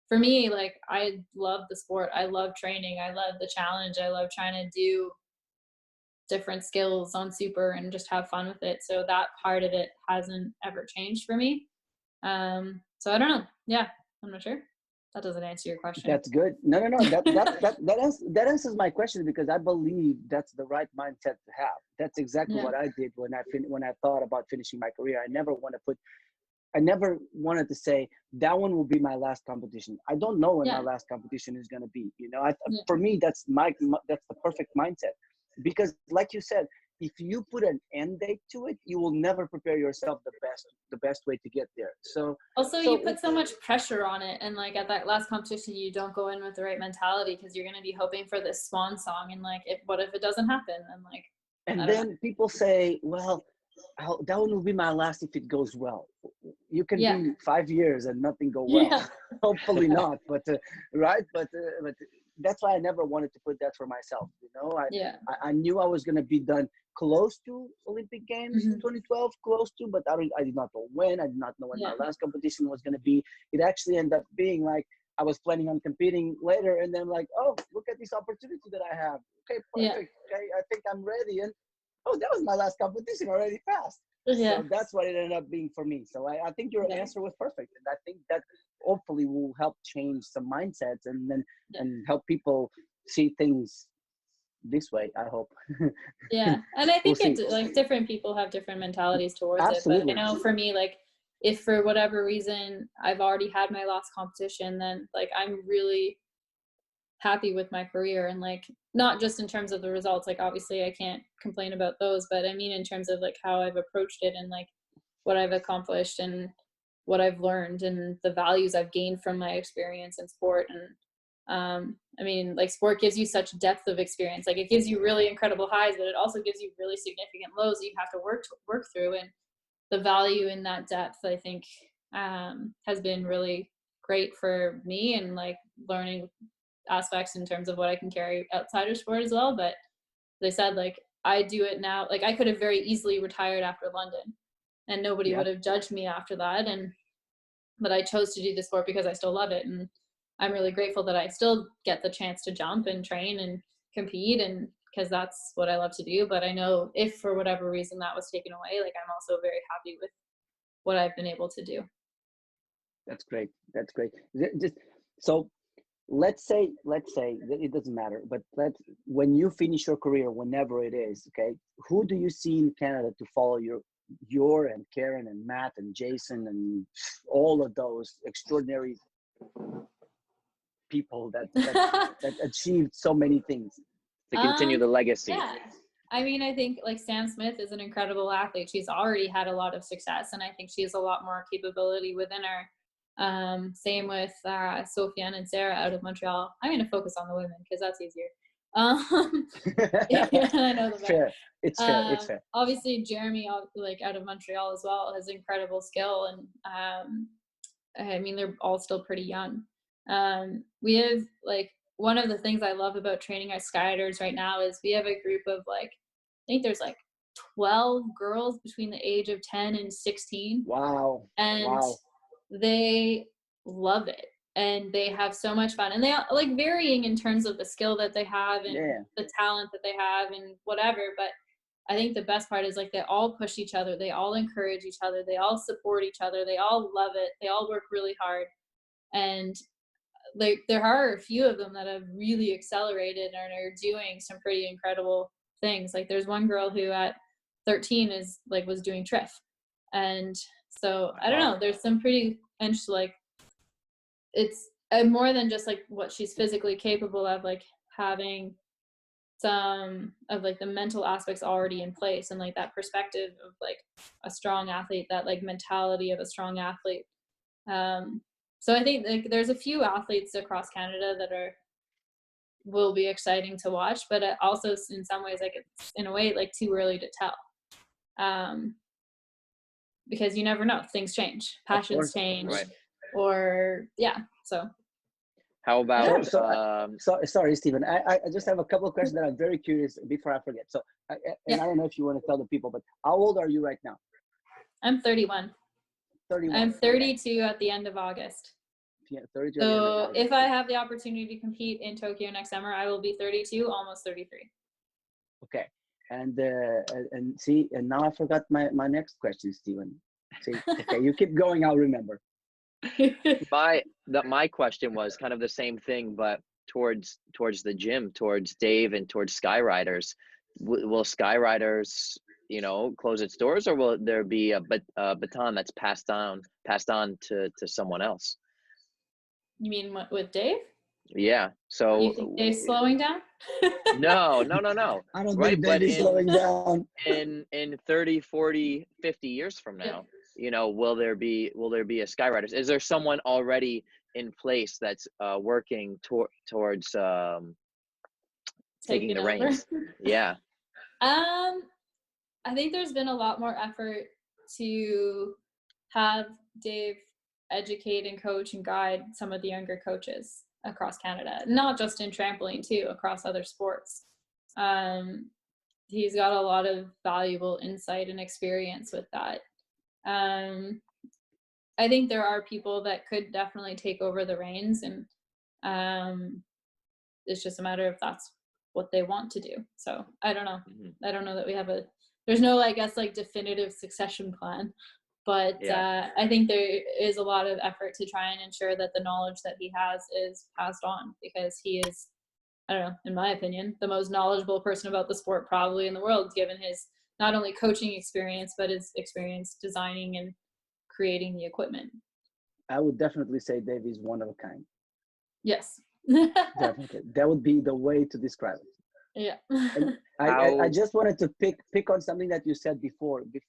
Speaker 3: for me, like, I love the sport. I love training. I love the challenge. I love trying to do different skills on super and just have fun with it. So that part of it hasn't ever changed for me. So I don't know. Yeah, I'm not sure. That doesn't answer your question.
Speaker 2: That's good. No. That answers my question, because I believe that's the right mindset to have. That's exactly what I did when I thought about finishing my career. I never wanted to say that one will be my last competition. I don't know when my last competition is going to be. You know, for me, that's that's the perfect mindset, because like you said, if you put an end date to it, you will never prepare yourself the best way to get there. So
Speaker 3: also you put so much pressure on it, and like at that last competition, you don't go in with the right mentality because you're going to be hoping for this swan song, and like, what if it doesn't happen? And
Speaker 2: then people say, well, that one will be my last if it goes well. You can be 5 years and nothing go well. Hopefully not, but right. But that's why I never wanted to put that for myself. You know, I knew I was going to be done close to Olympic Games 2012, close to, but I did not know when. I did not know when my last competition was going to be. It actually ended up being like I was planning on competing later, and then like, oh, look at this opportunity that I have. Okay, perfect. Okay, I think I'm ready, and oh, that was my last competition already passed. So that's what it ended up being for me. So I think your answer was perfect, and I think that hopefully will help change some mindsets and help people see things this way, I hope.
Speaker 3: And I think like different people have different mentalities towards it, but I know for me, like, if for whatever reason I've already had my last competition, then like I'm really happy with my career, and like not just in terms of the results, like obviously I can't complain about those, but I mean in terms of like how I've approached it, and like what I've accomplished and what I've learned and the values I've gained from my experience in sport. And I mean, like, sport gives you such depth of experience. Like, it gives you really incredible highs, but it also gives you really significant lows that you have to work through. And the value in that depth, I think, has been really great for me, and like learning aspects in terms of what I can carry outside of sport as well. But they said, like, I do it now. Like, I could have very easily retired after London, and nobody would have judged me after that. But I chose to do the sport because I still love it, and I'm really grateful that I still get the chance to jump and train and compete, and because that's what I love to do. But I know if for whatever reason that was taken away, like, I'm also very happy with what I've been able to do.
Speaker 2: That's great. That's great. So let's say that it doesn't matter, but when you finish your career, whenever it is, okay, who do you see in Canada to follow your and Karen and Matt and Jason and all of those extraordinary people that achieved so many things?
Speaker 1: To continue the legacy.
Speaker 3: I mean, I think like Sam Smith is an incredible athlete. She's already had a lot of success, and I think she has a lot more capability within her. Same with Sofiane and Sarah out of Montreal. I'm going to focus on the women because that's easier. Yeah, I know the
Speaker 2: Fair. It's fair. It's fair.
Speaker 3: Obviously, Jeremy, like out of Montreal as well, has incredible skill, and I mean, they're all still pretty young. We have like one of the things I love about training our skydivers right now is we have a group of like, I think there's like 12 girls between the age of 10 and 16.
Speaker 2: Wow.
Speaker 3: And
Speaker 2: wow.
Speaker 3: they love it. And they have so much fun. And they are like varying in terms of the skill that they have and the talent that they have and whatever. But I think the best part is like they all push each other. They all encourage each other. They all support each other. They all love it. They all work really hard. And like there are a few of them that have really accelerated and are doing some pretty incredible things. Like there's one girl who at 13 is like was doing TRIF. And so I don't know, there's some pretty, and she's like, it's more than just like what she's physically capable of, like having some of like the mental aspects already in place and like that perspective of like a strong athlete, that like mentality of a strong athlete. So I think like there's a few athletes across Canada that will be exciting to watch, but also in some ways like it's in a way like too early to tell, because you never know, things change, passions change,
Speaker 1: right.
Speaker 3: or so.
Speaker 1: How about
Speaker 2: sorry, Steven, I just have a couple of questions that I'm very curious before I forget. So I don't know if you want to tell the people, but how old are you right now?
Speaker 3: I'm 31.
Speaker 2: 31.
Speaker 3: I'm 32 at the end of August.
Speaker 2: Yeah, 32.
Speaker 3: So if I have the opportunity to compete in Tokyo next summer, I will be 32, almost 33.
Speaker 2: Okay. And see, and now I forgot my next question, Steven. See, okay, you keep going, I'll remember.
Speaker 1: My question was kind of the same thing, but towards the gym, towards Dave and towards Skyriders. Will Skyriders, close its doors, or will there be a baton that's passed on to someone else?
Speaker 3: You mean what, with Dave?
Speaker 1: Yeah. So
Speaker 3: you think Dave's slowing down?
Speaker 1: No.
Speaker 2: I don't think Dave's slowing down.
Speaker 1: In 30, 40, 50 years from now, will there be a Skyriders? Is there someone already in place that's working towards taking the reins? Yeah.
Speaker 3: I think there's been a lot more effort to have Dave educate and coach and guide some of the younger coaches across Canada, not just in trampoline too, across other sports. He's got a lot of valuable insight and experience with that. I think there are people that could definitely take over the reins, and it's just a matter of that's what they want to do. So I don't know. I don't know that we have there's no, I guess, like definitive succession plan, but I think there is a lot of effort to try and ensure that the knowledge that he has is passed on, because he is, I don't know, in my opinion, the most knowledgeable person about the sport probably in the world, given his not only coaching experience, but his experience designing and creating the equipment.
Speaker 2: I would definitely say Dave is one of a kind.
Speaker 3: Yes.
Speaker 2: Definitely. That would be the way to describe it.
Speaker 3: Yeah.
Speaker 2: I just wanted to pick on something that you said before we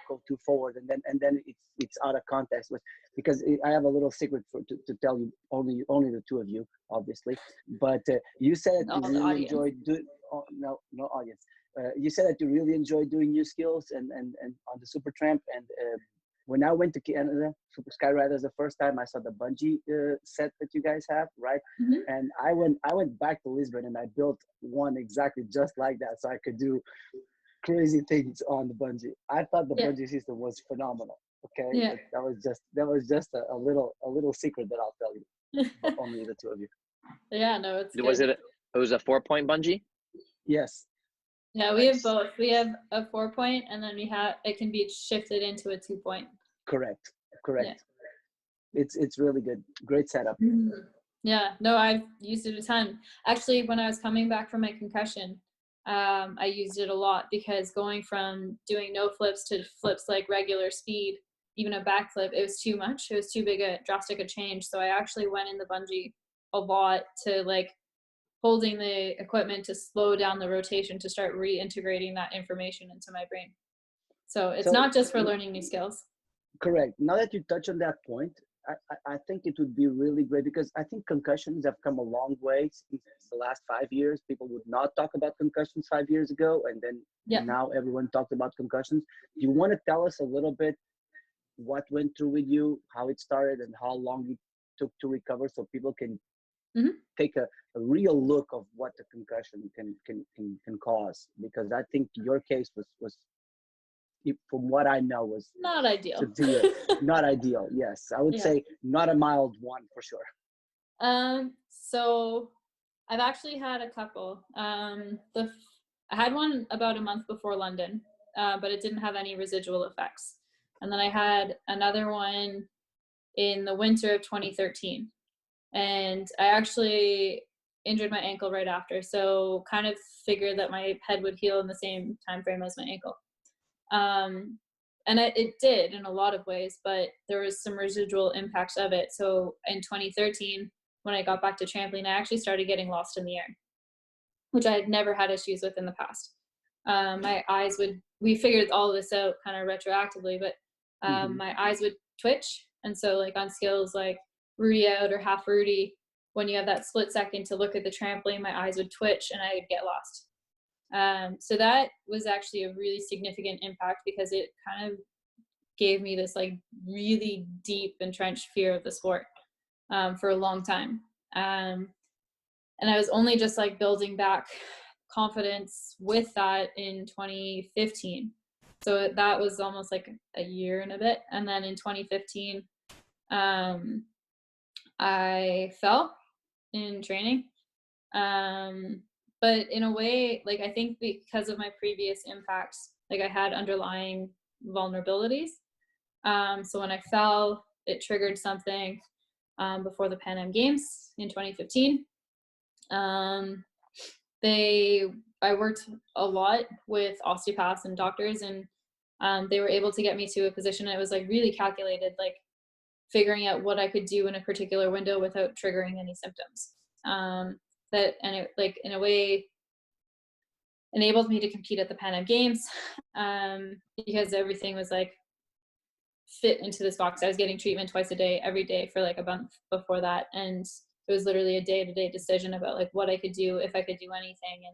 Speaker 2: go too forward, and then it's out of context, because I have a little secret to tell you, only the two of you, obviously. But you said you really enjoyed doing. Oh, no audience. You said that you really enjoyed doing new skills and on the Super Tramp, and when I went to Canada, Super Skyriders, the first time I saw the bungee set that you guys have, right?
Speaker 3: Mm-hmm.
Speaker 2: And I went back to Lisbon and I built one exactly just like that, so I could do crazy things on the bungee. I thought the bungee system was phenomenal. Okay,
Speaker 3: yeah.
Speaker 2: That was just a little secret that I'll tell you, but only the two of you.
Speaker 3: Yeah, no, it's good.
Speaker 1: It was a 4-point bungee?
Speaker 2: Yes.
Speaker 3: Yeah, we have both. We have a 4-point, and then it can be shifted into a 2-point.
Speaker 2: Correct.
Speaker 3: Yeah.
Speaker 2: It's really good. Great setup.
Speaker 3: Yeah, no, I've used it a ton. Actually, when I was coming back from my concussion, I used it a lot, because going from doing no flips to flips like regular speed, even a backflip, it was too much. It was too drastic a change. So I actually went in the bungee a lot to like holding the equipment to slow down the rotation to start reintegrating that information into my brain. So it's
Speaker 2: So
Speaker 3: not just for learning new skills.
Speaker 2: correct. Now that you touch on that point, I think it would be really great, because I think concussions have come a long way since the last 5 years. People would not talk about concussions 5 years ago, and then
Speaker 3: Yeah.
Speaker 2: now everyone talked about concussions. Do you want to tell us a little bit what went through with you, how it started, and how long it took to recover, so people can take a real look of what the concussion can cause? Because I think your case was from what I know, was
Speaker 3: Not ideal.
Speaker 2: severe, not ideal. Yes, I would
Speaker 3: Yeah.
Speaker 2: say not a mild one for sure.
Speaker 3: So I've actually had a couple. I had one about a month before London, but it didn't have any residual effects. And then I had another one in the winter of 2013. And I actually injured my ankle right after. So kind of figured that my head would heal in the same time frame as my ankle. And it did in a lot of ways, but there was some residual impacts of it. So in 2013, when I got back to trampoline, I actually started getting lost in the air, which I had never had issues with in the past. My eyes we figured all this out kind of retroactively, but my eyes would twitch. And so like on skills like Rudy out or half Rudy, when you have that split second to look at the trampoline, my eyes would twitch and I would get lost. So that was actually a really significant impact, because it kind of gave me this like really deep entrenched fear of the sport for a long time. And I was only just like building back confidence with that in 2015. So that was almost like a year and a bit. And then in 2015, I fell in training. But in a way, like I think because of my previous impacts, like I had underlying vulnerabilities. So when I fell, it triggered something before the Pan Am Games in 2015. I worked a lot with osteopaths and doctors, and they were able to get me to a position that was like really calculated, like figuring out what I could do in a particular window without triggering any symptoms. And it like in a way enabled me to compete at the Pan Am Games because everything was like fit into this box. I was getting treatment twice a day, every day for like a month before that. And it was literally a day-to-day decision about like what I could do, if I could do anything.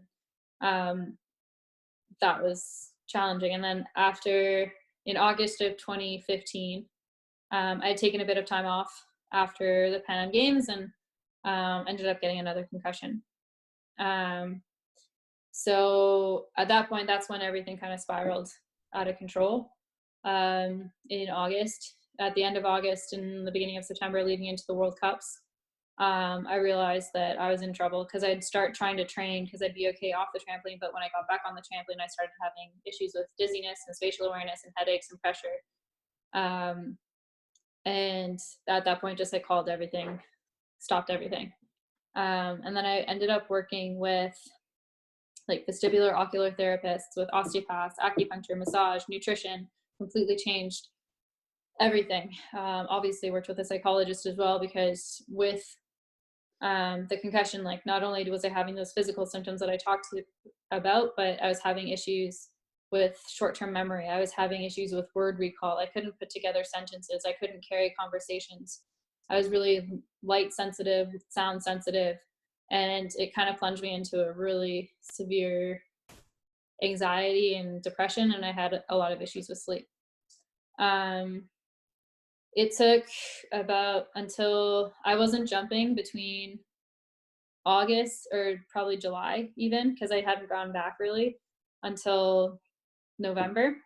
Speaker 3: And that was challenging. And then in August of 2015, I had taken a bit of time off after the Pan Am Games and ended up getting another concussion. So at that point, that's when everything kind of spiraled out of control. In August, at the end of August and the beginning of September, leading into the World Cups, I realized that I was in trouble, because I'd start trying to train because I'd be okay off the trampoline. But when I got back on the trampoline, I started having issues with dizziness and spatial awareness and headaches and pressure. And at that point, just like called everything, stopped everything. And then I ended up working with like vestibular ocular therapists, with osteopaths, acupuncture, massage, nutrition, completely changed everything. Obviously worked with a psychologist as well, because with the concussion, like not only was I having those physical symptoms that I talked about, but I was having issues with short-term memory. I was having issues with word recall. I couldn't put together sentences. I couldn't carry conversations. I was really light sensitive, sound sensitive, and it kind of plunged me into a really severe anxiety and depression, and I had a lot of issues with sleep. It took about until I wasn't jumping between August or probably July even, because I hadn't gone back really until November.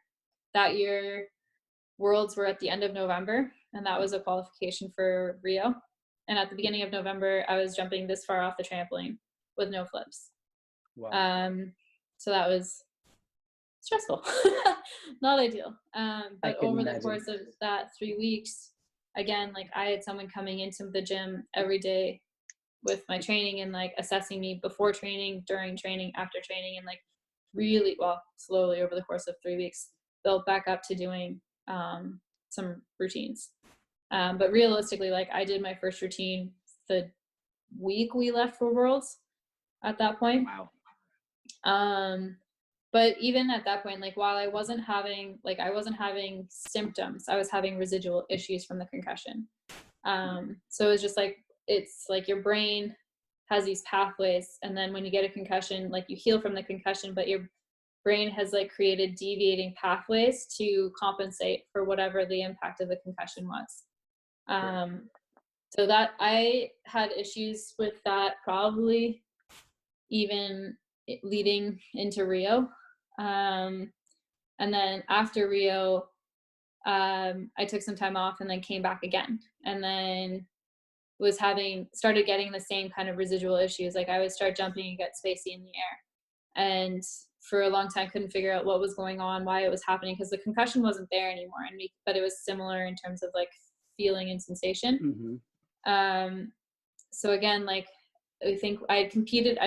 Speaker 3: That year, Worlds were at the end of November, and that was a qualification for Rio. And at the beginning of November, I was jumping this far off the trampoline with no flips.
Speaker 2: Wow.
Speaker 3: So that was stressful, not ideal. But over the course of that 3 weeks, again, like I had someone coming into the gym every day with my training and like assessing me before training, during training, after training, and like really slowly over the course of 3 weeks built back up to doing some routines. But realistically, like I did my first routine the week we left for Worlds. at that point.
Speaker 1: Wow.
Speaker 3: But even at that point, like while I wasn't having symptoms, I was having residual issues from the concussion. So it was just like, it's like your brain has these pathways, and then when you get a concussion, like you heal from the concussion, but your brain has like created deviating pathways to compensate for whatever the impact of the concussion was. So that I had issues with that probably even leading into Rio. And then after Rio, I took some time off and then came back again, and then started getting the same kind of residual issues. Like I would start jumping and get spacey in the air. And for a long time, couldn't figure out what was going on, why it was happening, because the concussion wasn't there anymore. But it was similar in terms of like feeling and sensation. So again, like I think I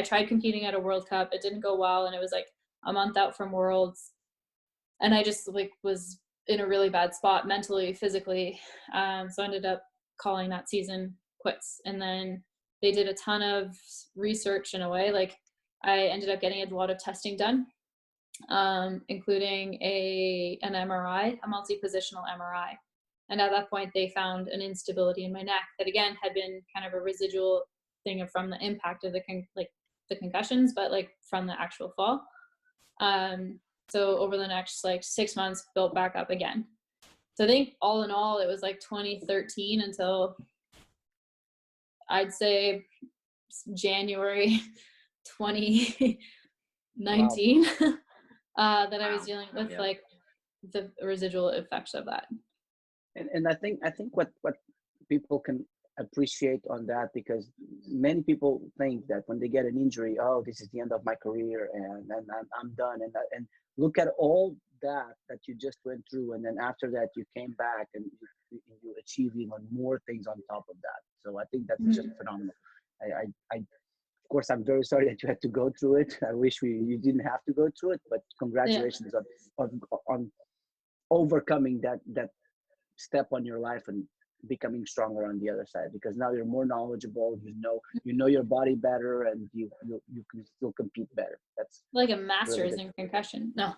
Speaker 3: tried competing at a World Cup. It didn't go well. And it was like a month out from Worlds. And I just like was in a really bad spot mentally, physically. So I ended up calling that season quits. And then they did a ton of research in a way. Like I ended up getting a lot of testing done, including an MRI, a multi-positional MRI. And at that point, they found an instability in my neck that again had been kind of a residual thing from the impact of the concussions, but like from the actual fall. So over the next like 6 months, built back up again. So I think all in all, it was like 2013 until I'd say January 2019 that I was dealing with like the residual effects of that.
Speaker 2: And I think what people can appreciate on that, because many people think that when they get an injury, oh, this is the end of my career and I'm done. And look at all that you just went through, and then after that you came back and you achieved even more things on top of that. So I think that's just phenomenal. I of course I'm very sorry that you had to go through it. I wish you didn't have to go through it, but congratulations on overcoming that step on your life and becoming stronger on the other side, because now you're more knowledgeable, you know your body better, and you can still compete better. That's
Speaker 3: like a master's
Speaker 2: really
Speaker 3: in concussion. No.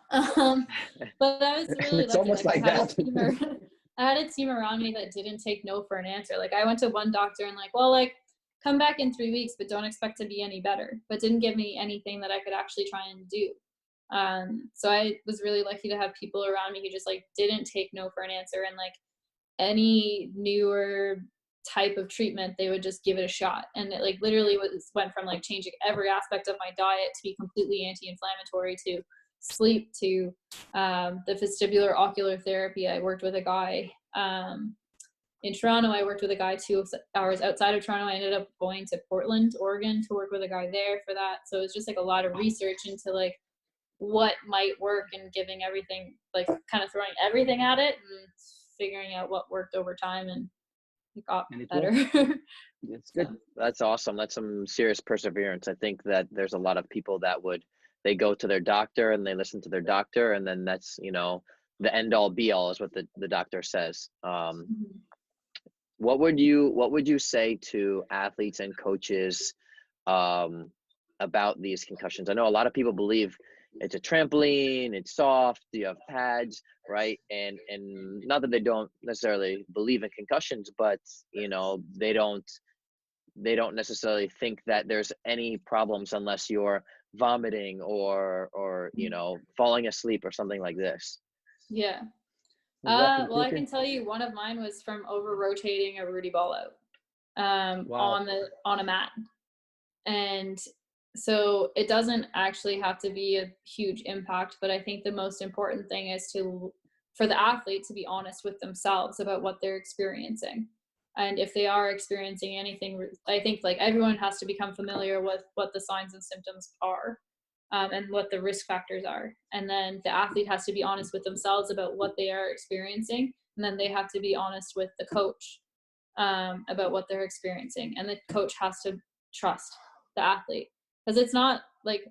Speaker 3: But I was really
Speaker 2: it's
Speaker 3: lucky.
Speaker 2: almost
Speaker 3: like
Speaker 2: that.
Speaker 3: I had a team around me that didn't take no for an answer. Like I went to one doctor and like, well, like come back in 3 weeks, but don't expect to be any better, but didn't give me anything that I could actually try and do. So I was really lucky to have people around me who just like didn't take no for an answer, and like any newer type of treatment, they would just give it a shot. And it like literally went from like changing every aspect of my diet to be completely anti-inflammatory, to sleep, to the vestibular ocular therapy. I worked with a guy in Toronto. I worked with a guy 2 hours outside of Toronto. I ended up going to Portland, Oregon to work with a guy there for that. So it's just like a lot of research into like what might work, and giving everything, like kind of throwing everything at it and figuring out what worked over time, and it got better.
Speaker 2: It's good.
Speaker 1: That's awesome. That's some serious perseverance. I think that there's a lot of people that they go to their doctor and they listen to their doctor, and then that's, the end all be all is what the doctor says. What would you say to athletes and coaches about these concussions? I know a lot of people believe it's a trampoline, it's soft, you have pads, right? And not that they don't necessarily believe in concussions, but they don't necessarily think that there's any problems unless you're vomiting or falling asleep or something like this.
Speaker 3: Yeah. Well, I can tell you one of mine was from over rotating a Rudy ball out on a mat. And so it doesn't actually have to be a huge impact, but I think the most important thing is for the athlete to be honest with themselves about what they're experiencing. And if they are experiencing anything, I think like everyone has to become familiar with what the signs and symptoms are, and what the risk factors are. And then the athlete has to be honest with themselves about what they are experiencing. And then they have to be honest with the coach about what they're experiencing. And the coach has to trust the athlete, because it's not like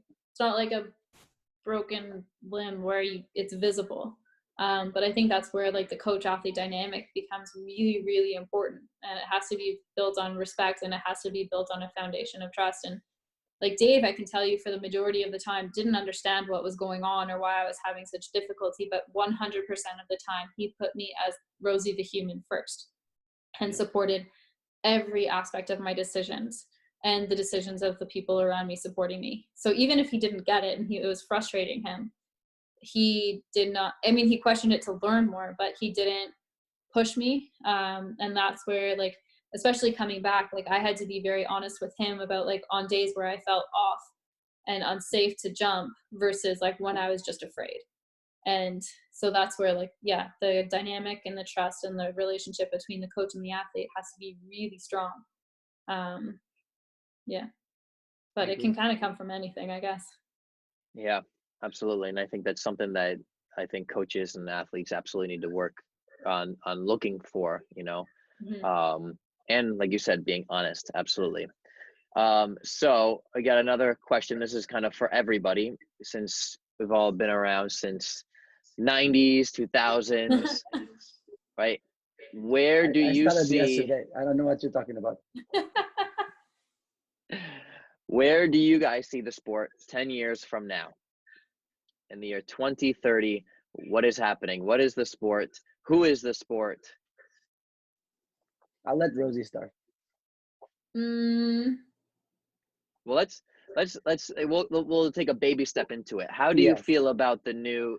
Speaker 3: a broken limb where it's visible. But I think that's where like the coach athlete dynamic becomes really, really important, and it has to be built on respect, and it has to be built on a foundation of trust. And like Dave, I can tell you for the majority of the time, didn't understand what was going on or why I was having such difficulty. But 100% of the time, he put me as Rosie the human first and supported every aspect of my decisions and the decisions of the people around me supporting me. So even if he didn't get it and it was frustrating him, he did not, I mean, he questioned it to learn more, but he didn't push me. And that's where, like, especially coming back, like I had to be very honest with him about like on days where I felt off and unsafe to jump versus like when I was just afraid. And so that's where, like, yeah, the dynamic and the trust and the relationship between the coach and the athlete has to be really strong. Yeah, but it can kind of come from anything, I guess.
Speaker 1: Yeah, absolutely. And I think that's something that I think coaches and athletes absolutely need to work on looking for, you know.
Speaker 3: Mm-hmm.
Speaker 1: And like you said, being honest, absolutely. So I got another question. This is kind of for everybody, since we've all been around since 90s, 2000s, right? Where do
Speaker 2: I
Speaker 1: you
Speaker 2: started
Speaker 1: see,
Speaker 2: yesterday. I don't know what you're talking about.
Speaker 1: where do you guys see the sport 10 years from now? In the year 2030, what is happening? What is the sport? Who is the sport?
Speaker 2: I'll let Rosie start.
Speaker 3: Mm,
Speaker 1: Well, we'll take a baby step into it. How do you
Speaker 2: Yes.
Speaker 1: feel about the new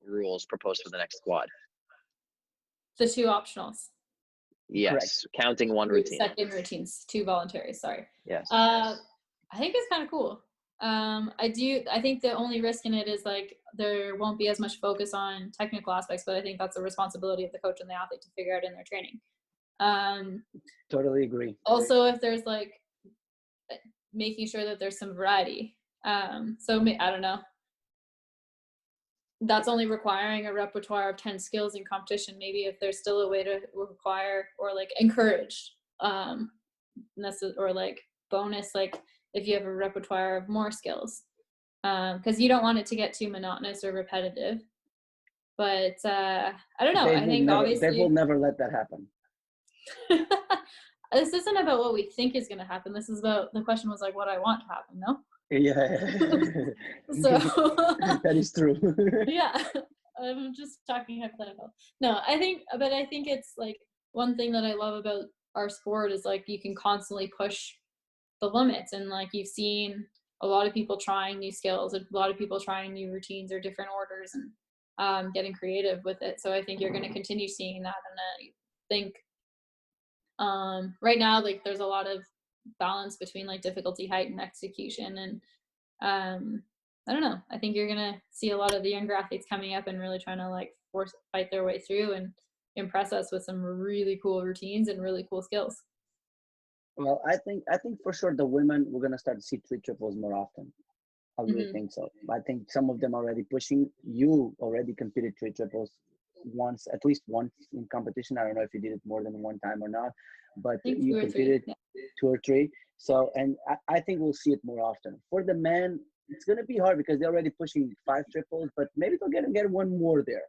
Speaker 1: rules proposed for the next squad?
Speaker 3: the 2 optionals.
Speaker 1: Yes,
Speaker 2: Correct.
Speaker 1: counting 1
Speaker 3: 3
Speaker 1: routine.
Speaker 3: second routines, 2 voluntaries, sorry.
Speaker 1: Yes.
Speaker 3: I think it's kind of cool. I think the only risk in it is like there won't be as much focus on technical aspects, but I think that's a responsibility of the coach and the athlete to figure out in their training.
Speaker 2: Totally agree.
Speaker 3: Also, if there's like making sure that there's some variety. So I don't know. That's only requiring a repertoire of 10 skills in competition. Maybe if there's still a way to require or like encourage, or like bonus, like if you have a repertoire of more skills, because you don't want it to get too monotonous or repetitive. But I don't know. I think obviously
Speaker 2: they will never let that happen.
Speaker 3: This isn't about what we think is going to happen. This is about, the question was like what I want to happen, no?
Speaker 2: Yeah.
Speaker 3: So
Speaker 2: that is true.
Speaker 3: yeah, I'm just talking hypothetical. No, I think it's like one thing that I love about our sport is like you can constantly push the limits, and like you've seen a lot of people trying new skills, a lot of people trying new routines or different orders, and getting creative with it. So I think you're going to continue seeing that, and I think right now like there's a lot of balance between like difficulty, height, and execution, and I don't know. I think you're gonna see a lot of the younger athletes coming up and really trying to like fight their way through and impress us with some really cool routines and really cool skills.
Speaker 2: Well, I think for sure the women, we're gonna start to see 3 triples more often. I really think so. I think some of them already pushing. You already competed 3 triples once, at least once in competition. I don't know if you did it more than one time or not, but you competed 2 or 3. So, and I think we'll see it more often. For the men, it's gonna be hard because they're already pushing 5 triples, but maybe they'll get one more there.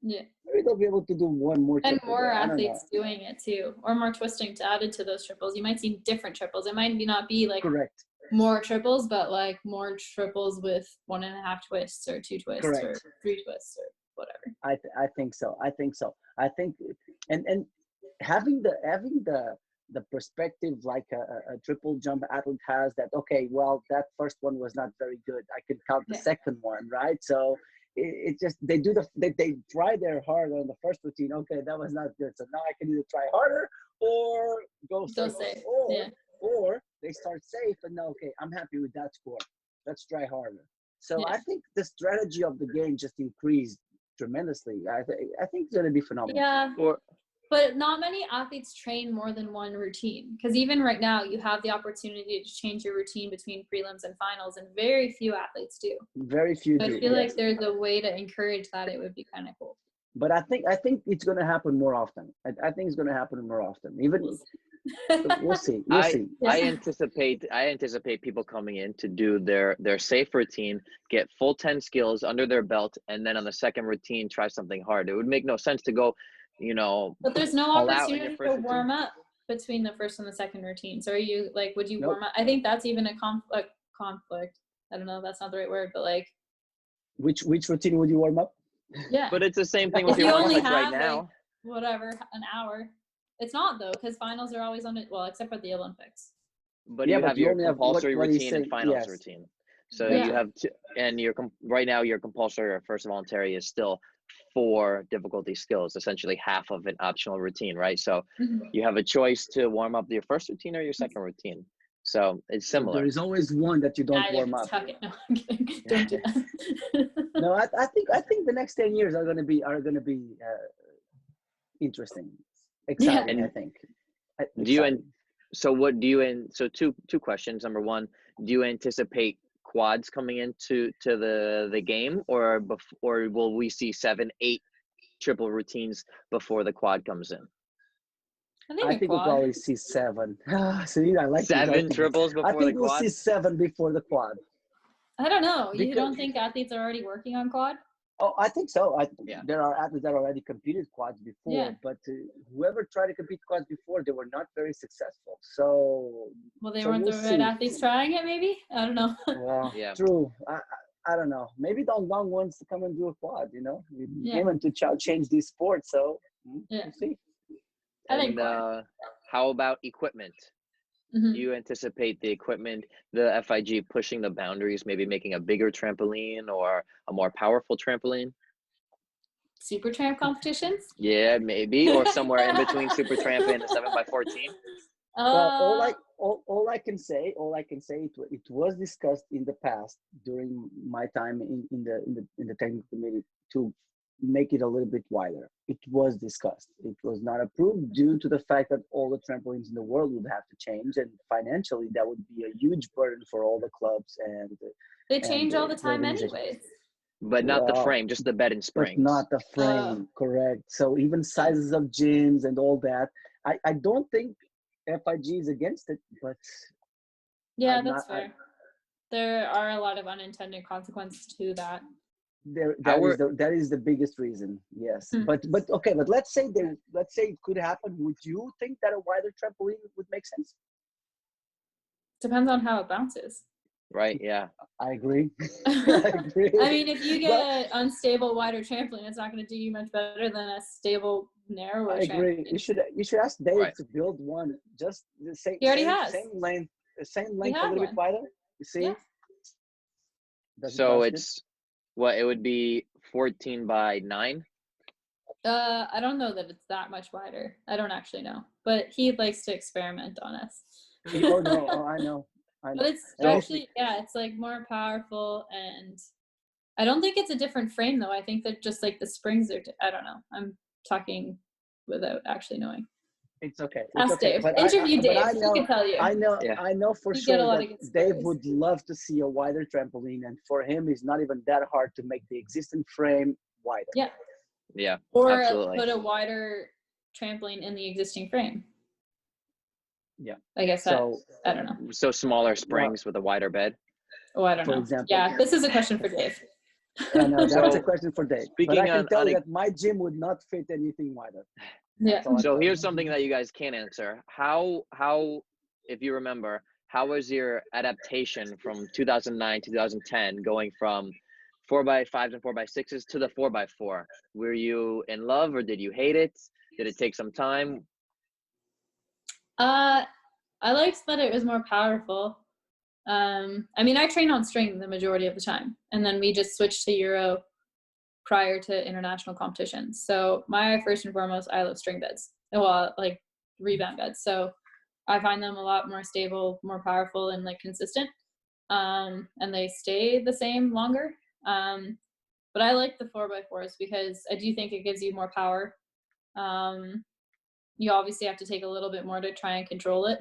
Speaker 3: Yeah.
Speaker 2: Maybe they'll be able to do one more triple.
Speaker 3: And more athletes doing it too, or more twisting to add it to those triples. You might see different triples. It might not be like
Speaker 2: correct
Speaker 3: more triples, but like more triples with 1.5 twists or 2 twists
Speaker 2: correct.
Speaker 3: or 3 twists or whatever.
Speaker 2: I think so. I think and having the perspective like a triple jump athlete has, that okay, well, that first one was not very good, I can count the second one, right? So it just they try their hard on the first routine. Okay, that was not good, so now I can either try harder or go safe, or they start safe and now, okay, I'm happy with that score, let's try harder. So I think the strategy of the game just increased tremendously. I think it's going to be phenomenal.
Speaker 3: Yeah, but not many athletes train more than one routine, because even right now you have the opportunity to change your routine between prelims and finals, and very few athletes do.
Speaker 2: Very few do.
Speaker 3: I feel like there's a way to encourage that. It would be kind of cool.
Speaker 2: But I think it's going to happen more often. I think it's going to happen more often. Even we'll see.
Speaker 1: I anticipate people coming in to do their safe routine, get full 10 skills under their belt, and then on the second routine try something hard. It would make no sense to go,
Speaker 3: but there's no opportunity to warm up. between the first and the second routine. So are you like, would you
Speaker 2: Nope.
Speaker 3: warm up? I think that's even a conflict. I don't know, that's not the right word, but like,
Speaker 2: Which routine would you warm up?
Speaker 3: yeah.
Speaker 1: But it's the same thing with
Speaker 3: If
Speaker 1: your
Speaker 3: you
Speaker 1: warm
Speaker 3: only
Speaker 1: ups right
Speaker 3: have
Speaker 1: now.
Speaker 3: like whatever, an hour. It's not though, because finals are always on it. Well, except for the Olympics.
Speaker 1: But
Speaker 2: Yeah,
Speaker 1: you
Speaker 2: but
Speaker 1: have
Speaker 2: you
Speaker 1: your
Speaker 2: only have
Speaker 1: compulsory
Speaker 2: what he's
Speaker 1: routine and
Speaker 2: saying,
Speaker 1: finals
Speaker 2: yes.
Speaker 1: routine. So
Speaker 3: Yeah.
Speaker 1: you have and right now your compulsory or first voluntary is still 4 difficulty skills, essentially half of an optional routine, right? So you have a choice to warm up your first routine or your second routine. So it's
Speaker 2: So
Speaker 1: similar.
Speaker 2: there is always one that you don't warm up.
Speaker 3: Tuck it. No, I'm kidding. Don't do that.
Speaker 2: No, I think the next 10 years are gonna be interesting, exciting.
Speaker 1: Yeah.
Speaker 2: I think.
Speaker 1: Do you
Speaker 2: Exciting.
Speaker 1: so what do you so two questions. Number one, do you anticipate quads coming into the game, or will we see 7, 8 triple routines before the quad comes in?
Speaker 2: I think we'll probably see 7. See, I like
Speaker 1: 7
Speaker 2: these.
Speaker 1: triples before
Speaker 2: I think
Speaker 1: the
Speaker 2: we'll
Speaker 1: quad.
Speaker 2: see 7 before the quad.
Speaker 3: I don't know. You
Speaker 2: Because-
Speaker 3: don't think athletes are already working on quad?
Speaker 2: Oh, I think so.
Speaker 1: Yeah.
Speaker 2: There are athletes that already competed quads before,
Speaker 3: Yeah.
Speaker 2: but whoever tried to compete quads before, they were not very successful. So,
Speaker 3: Well, they
Speaker 2: so
Speaker 3: weren't
Speaker 2: we'll
Speaker 3: the right
Speaker 2: see.
Speaker 3: athletes trying it, maybe? I don't know.
Speaker 2: Well,
Speaker 1: Yeah.
Speaker 2: true. I don't know. Maybe Don Long wants to come and do a quad. We
Speaker 3: Yeah.
Speaker 2: aiming to change this sport. So
Speaker 3: Yeah.
Speaker 2: we'll see.
Speaker 3: I think
Speaker 1: And
Speaker 3: quad.
Speaker 1: how about equipment?
Speaker 3: Mhm.
Speaker 1: Do you anticipate the equipment, the FIG pushing the boundaries, maybe making a bigger trampoline or a more powerful trampoline?
Speaker 3: Super tramp competitions?
Speaker 1: Yeah, maybe, or somewhere in between Super Tramp and a 7x14.
Speaker 2: Well, all I can say, it was discussed in the past during my time in the technical committee to make it a little bit wider. It was discussed. It was not approved due to the fact that all the trampolines in the world would have to change, and financially that would be a huge burden for all the clubs and.
Speaker 3: They change all the time
Speaker 2: organizations.
Speaker 3: anyways.
Speaker 1: But not the
Speaker 2: Well,
Speaker 1: frame, just the bed and
Speaker 2: But
Speaker 1: springs.
Speaker 2: not the frame, correct. So even sizes of gyms and all that. I don't think FIG is against it, but
Speaker 3: Yeah,
Speaker 2: I'm
Speaker 3: that's
Speaker 2: not-
Speaker 3: fair. There are a lot of unintended consequences to that.
Speaker 2: that is the biggest reason. Yes, but okay. But let's say it could happen. Would you think that a wider trampoline would make sense?
Speaker 3: Depends on how it bounces.
Speaker 1: Right, yeah.
Speaker 2: I agree. I agree.
Speaker 3: I mean, if you get an unstable wider trampoline, it's not going to do you much better than a stable narrower
Speaker 2: I agree.
Speaker 3: trampoline.
Speaker 2: You should ask Dave
Speaker 1: Right.
Speaker 2: to build one just the same.
Speaker 3: He already has.
Speaker 2: Same length, a
Speaker 3: had
Speaker 2: little bit
Speaker 3: one.
Speaker 2: wider. You see?
Speaker 3: Yeah.
Speaker 2: Does it
Speaker 1: So
Speaker 2: bounce good?
Speaker 1: it's what it would be 14 by 9.
Speaker 3: I don't know that it's that much wider. I don't actually know, but he likes to experiment on us.
Speaker 2: Oh no! Oh, I know.
Speaker 3: But it's actually, it's like more powerful, and I don't think it's a different frame though. I think that just like the springs are. I don't know. I'm talking without actually knowing.
Speaker 2: It's okay.
Speaker 3: Ask Dave.
Speaker 2: But
Speaker 3: Interview Dave.
Speaker 2: I
Speaker 3: he
Speaker 2: know,
Speaker 3: can tell you.
Speaker 2: I know.
Speaker 1: Yeah.
Speaker 2: I know for
Speaker 3: You get a
Speaker 2: sure
Speaker 3: lot
Speaker 2: that
Speaker 3: of good
Speaker 2: Dave
Speaker 3: stories.
Speaker 2: would love to see a wider trampoline, and for him, it's not even that hard to make the existing frame wider.
Speaker 3: Yeah.
Speaker 1: Yeah,
Speaker 3: Or
Speaker 1: absolutely.
Speaker 3: put a wider trampoline in the existing frame.
Speaker 2: Yeah.
Speaker 3: I guess
Speaker 2: So
Speaker 3: I don't know.
Speaker 1: So smaller springs with a wider bed.
Speaker 3: Oh, I don't
Speaker 2: for
Speaker 3: know.
Speaker 2: example.
Speaker 3: Yeah, this is a question for Dave.
Speaker 2: I know that's
Speaker 1: So,
Speaker 2: a question for Dave.
Speaker 1: speaking
Speaker 2: But I can
Speaker 1: on-
Speaker 2: tell
Speaker 1: on
Speaker 2: you
Speaker 1: a-
Speaker 2: that my gym would not fit anything wider.
Speaker 3: Yeah.
Speaker 2: That's all I
Speaker 1: So
Speaker 2: know.
Speaker 1: here's something that you guys can answer. How if you remember, how was your adaptation from 2009 2010 going from 4x5s and 4x6s to the 4x4? Were you in love or did you hate it? Did it take some time?
Speaker 3: I liked that it was more powerful. I mean, I train on string the majority of the time, and then we just switched to Euro prior to international competitions. So my first and foremost, I love string beds. Well, like rebound beds. So I find them a lot more stable, more powerful, and like consistent. And they stay the same longer. But I like the 4x4s because I do think it gives you more power. You obviously have to take a little bit more to try and control it.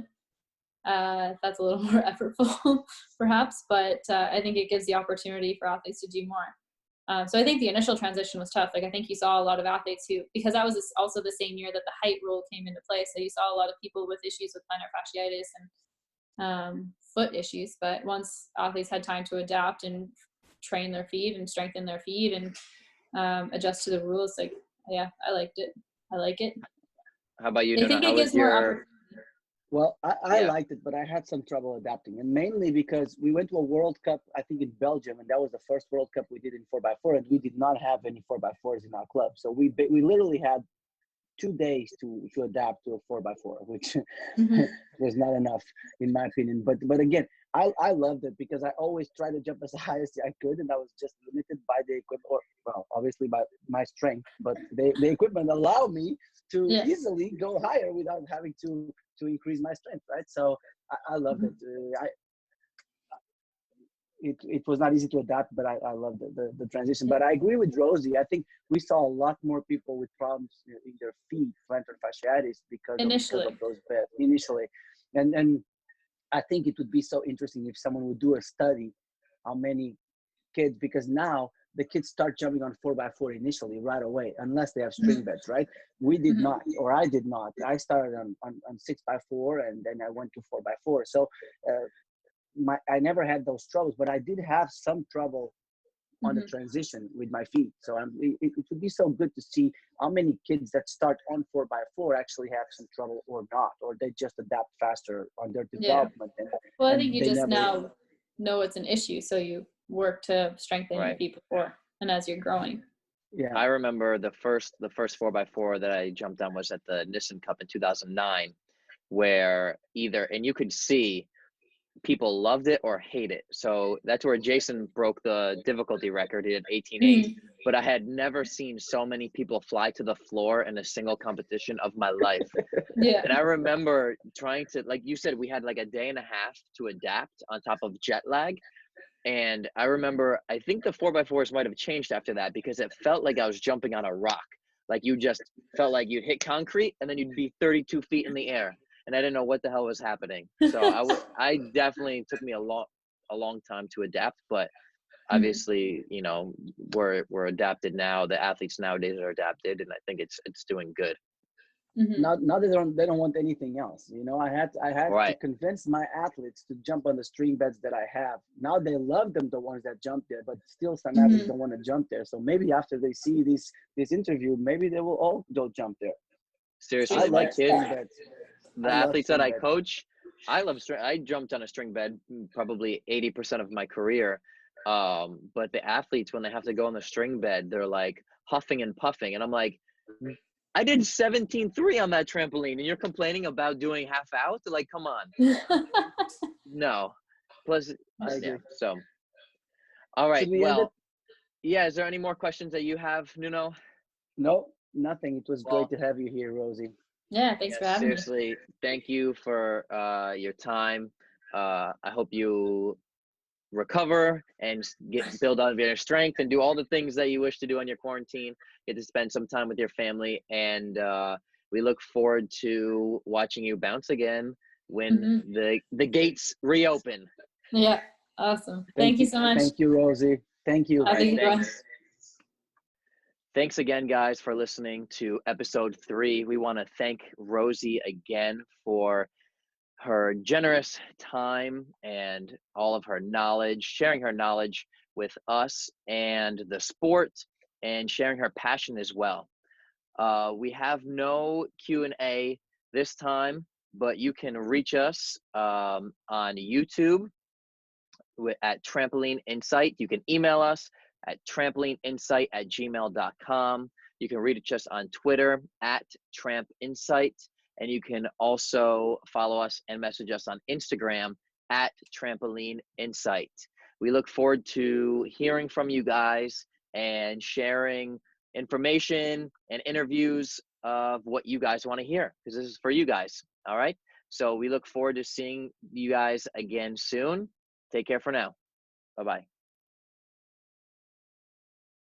Speaker 3: That's a little more effortful, perhaps, but I think it gives the opportunity for athletes to do more. So I think the initial transition was tough. Like I think you saw a lot of athletes who, because that was also the same year that the height rule came into play, so you saw a lot of people with issues with plantar fasciitis and foot issues. But once athletes had time to adapt and train their feet and strengthen their feet and adjust to the rules, like yeah, I liked it. I like it.
Speaker 1: How about you,
Speaker 3: I
Speaker 1: Nuno?
Speaker 3: think
Speaker 1: How
Speaker 3: it
Speaker 1: was
Speaker 3: gives more
Speaker 1: your
Speaker 3: opportunity.
Speaker 2: Well, I
Speaker 1: Yeah.
Speaker 2: liked it, but I had some trouble adapting, and mainly because we went to a World Cup, I think in Belgium, and that was the first World Cup we did in 4x4, and we did not have any 4x4s in our club. So we literally had 2 days to adapt to a 4x4, which
Speaker 3: Hmm.
Speaker 2: was not enough in my opinion. But again, I loved it because I always tried to jump as high as I could, and I was just limited by the equipment, or well, obviously by my strength, but the equipment allowed me to
Speaker 3: Yeah.
Speaker 2: easily go higher without having to increase my strength, right? So I loved it.
Speaker 3: Mhm.
Speaker 2: It was not easy to adapt, but I love the transition. But I agree with Rosie. I think we saw a lot more people with problems in their feet, plantar fasciitis, because of
Speaker 3: Initially.
Speaker 2: those beds initially. And I think it would be so interesting if someone would do a study how many kids, because now the kids start jumping on 4x4 initially right away, unless they have string
Speaker 3: Mhm.
Speaker 2: beds, right? We did
Speaker 3: Mhm.
Speaker 2: not, or I did not. I started on 6x4, and then I went to 4x4. So uh, I never had those troubles, but I did have some trouble on the
Speaker 3: Mhm.
Speaker 2: transition with my feet. So it would be so good to see how many kids that start on 4x4 actually have some trouble or not, or they just adapt faster on their
Speaker 3: Yeah.
Speaker 2: development,
Speaker 3: Well, I
Speaker 2: and
Speaker 3: think you
Speaker 2: they
Speaker 3: just
Speaker 2: never.
Speaker 3: now know it's an issue, so you work to strengthen your
Speaker 1: Right.
Speaker 3: feet before and as you're growing.
Speaker 2: Yeah.
Speaker 1: I remember the first 4x4 that I jumped on was at the Nissan Cup in 2009, where either, and you could see people loved it or hate it. So that's where Jason broke the difficulty record. He did 18.8.
Speaker 3: Mhm.
Speaker 1: But I had never seen so many people fly to the floor in a single competition of my life.
Speaker 3: Yeah.
Speaker 1: And I remember trying to, like you said, we had like a day and a half to adapt on top of jet lag. And I remember, I think the 4x4s might have changed after that because it felt like I was jumping on a rock. Like you just felt like you'd hit concrete and then you'd be 32 feet in the air. And I didn't know what the hell was happening. So I definitely took me a long time to adapt, but
Speaker 3: Mhm.
Speaker 1: obviously, we're adapted now. The athletes nowadays are adapted, and I think it's doing good.
Speaker 3: Mhm.
Speaker 2: Now they don't want anything else. I had to
Speaker 1: Right.
Speaker 2: convince my athletes to jump on the stream beds that I have. Now they love them, the ones that jump there, but still some athletes
Speaker 3: Mhm.
Speaker 2: don't want to jump there. So maybe after they see this interview, maybe they will all go jump there. I
Speaker 1: Seriously,
Speaker 3: Stream
Speaker 1: my
Speaker 2: like
Speaker 3: beds.
Speaker 2: string
Speaker 1: kids,
Speaker 2: beds.
Speaker 1: the
Speaker 2: I love
Speaker 1: athletes that
Speaker 2: string
Speaker 1: I
Speaker 2: beds.
Speaker 1: coach, I jumped on a string bed probably 80% of my career. But the athletes, when they have to go on the string bed, they're like huffing and puffing. And I'm like, I did 17.3 on that trampoline, and you're complaining about doing half out? Like, come on. No. Plus,
Speaker 2: I
Speaker 1: yeah.
Speaker 2: agree.
Speaker 1: So, all right.
Speaker 2: Should we end it?
Speaker 1: Well, yeah. Is there any more questions that you have, Nuno?
Speaker 2: No, nothing. It was great
Speaker 1: Well,
Speaker 2: to have you here, Rosie.
Speaker 3: Yeah, thanks for
Speaker 1: yes,
Speaker 3: having me.
Speaker 1: seriously. Thank you for your time. I hope you recover and build on your strength and do all the things that you wish to do on your quarantine. Get to spend some time with your family, and we look forward to watching you bounce again when
Speaker 3: Mhm.
Speaker 1: the gates reopen.
Speaker 3: Yeah, awesome.
Speaker 2: Thank
Speaker 3: Thank you
Speaker 2: you.
Speaker 3: so much.
Speaker 2: Thank you, Rosie. Thank you.
Speaker 1: All
Speaker 3: Have
Speaker 1: right,
Speaker 3: a good one.
Speaker 1: thanks. Thanks again, guys, for listening to episode 3. We want to thank Rosie again for her generous time and all of her knowledge, sharing her knowledge with us and the sport, and sharing her passion as well. We have no Q&A this time, but you can reach us on YouTube at Trampoline Insight. You can email us at trampolineinsight@gmail.com. You can reach us on Twitter at Tramp Insight. And you can also follow us and message us on Instagram at Trampoline Insight. We look forward to hearing from you guys and sharing information and interviews of what you guys want to hear, because this is for you guys. All right. So we look forward to seeing you guys again soon. Take care for now. Bye-bye.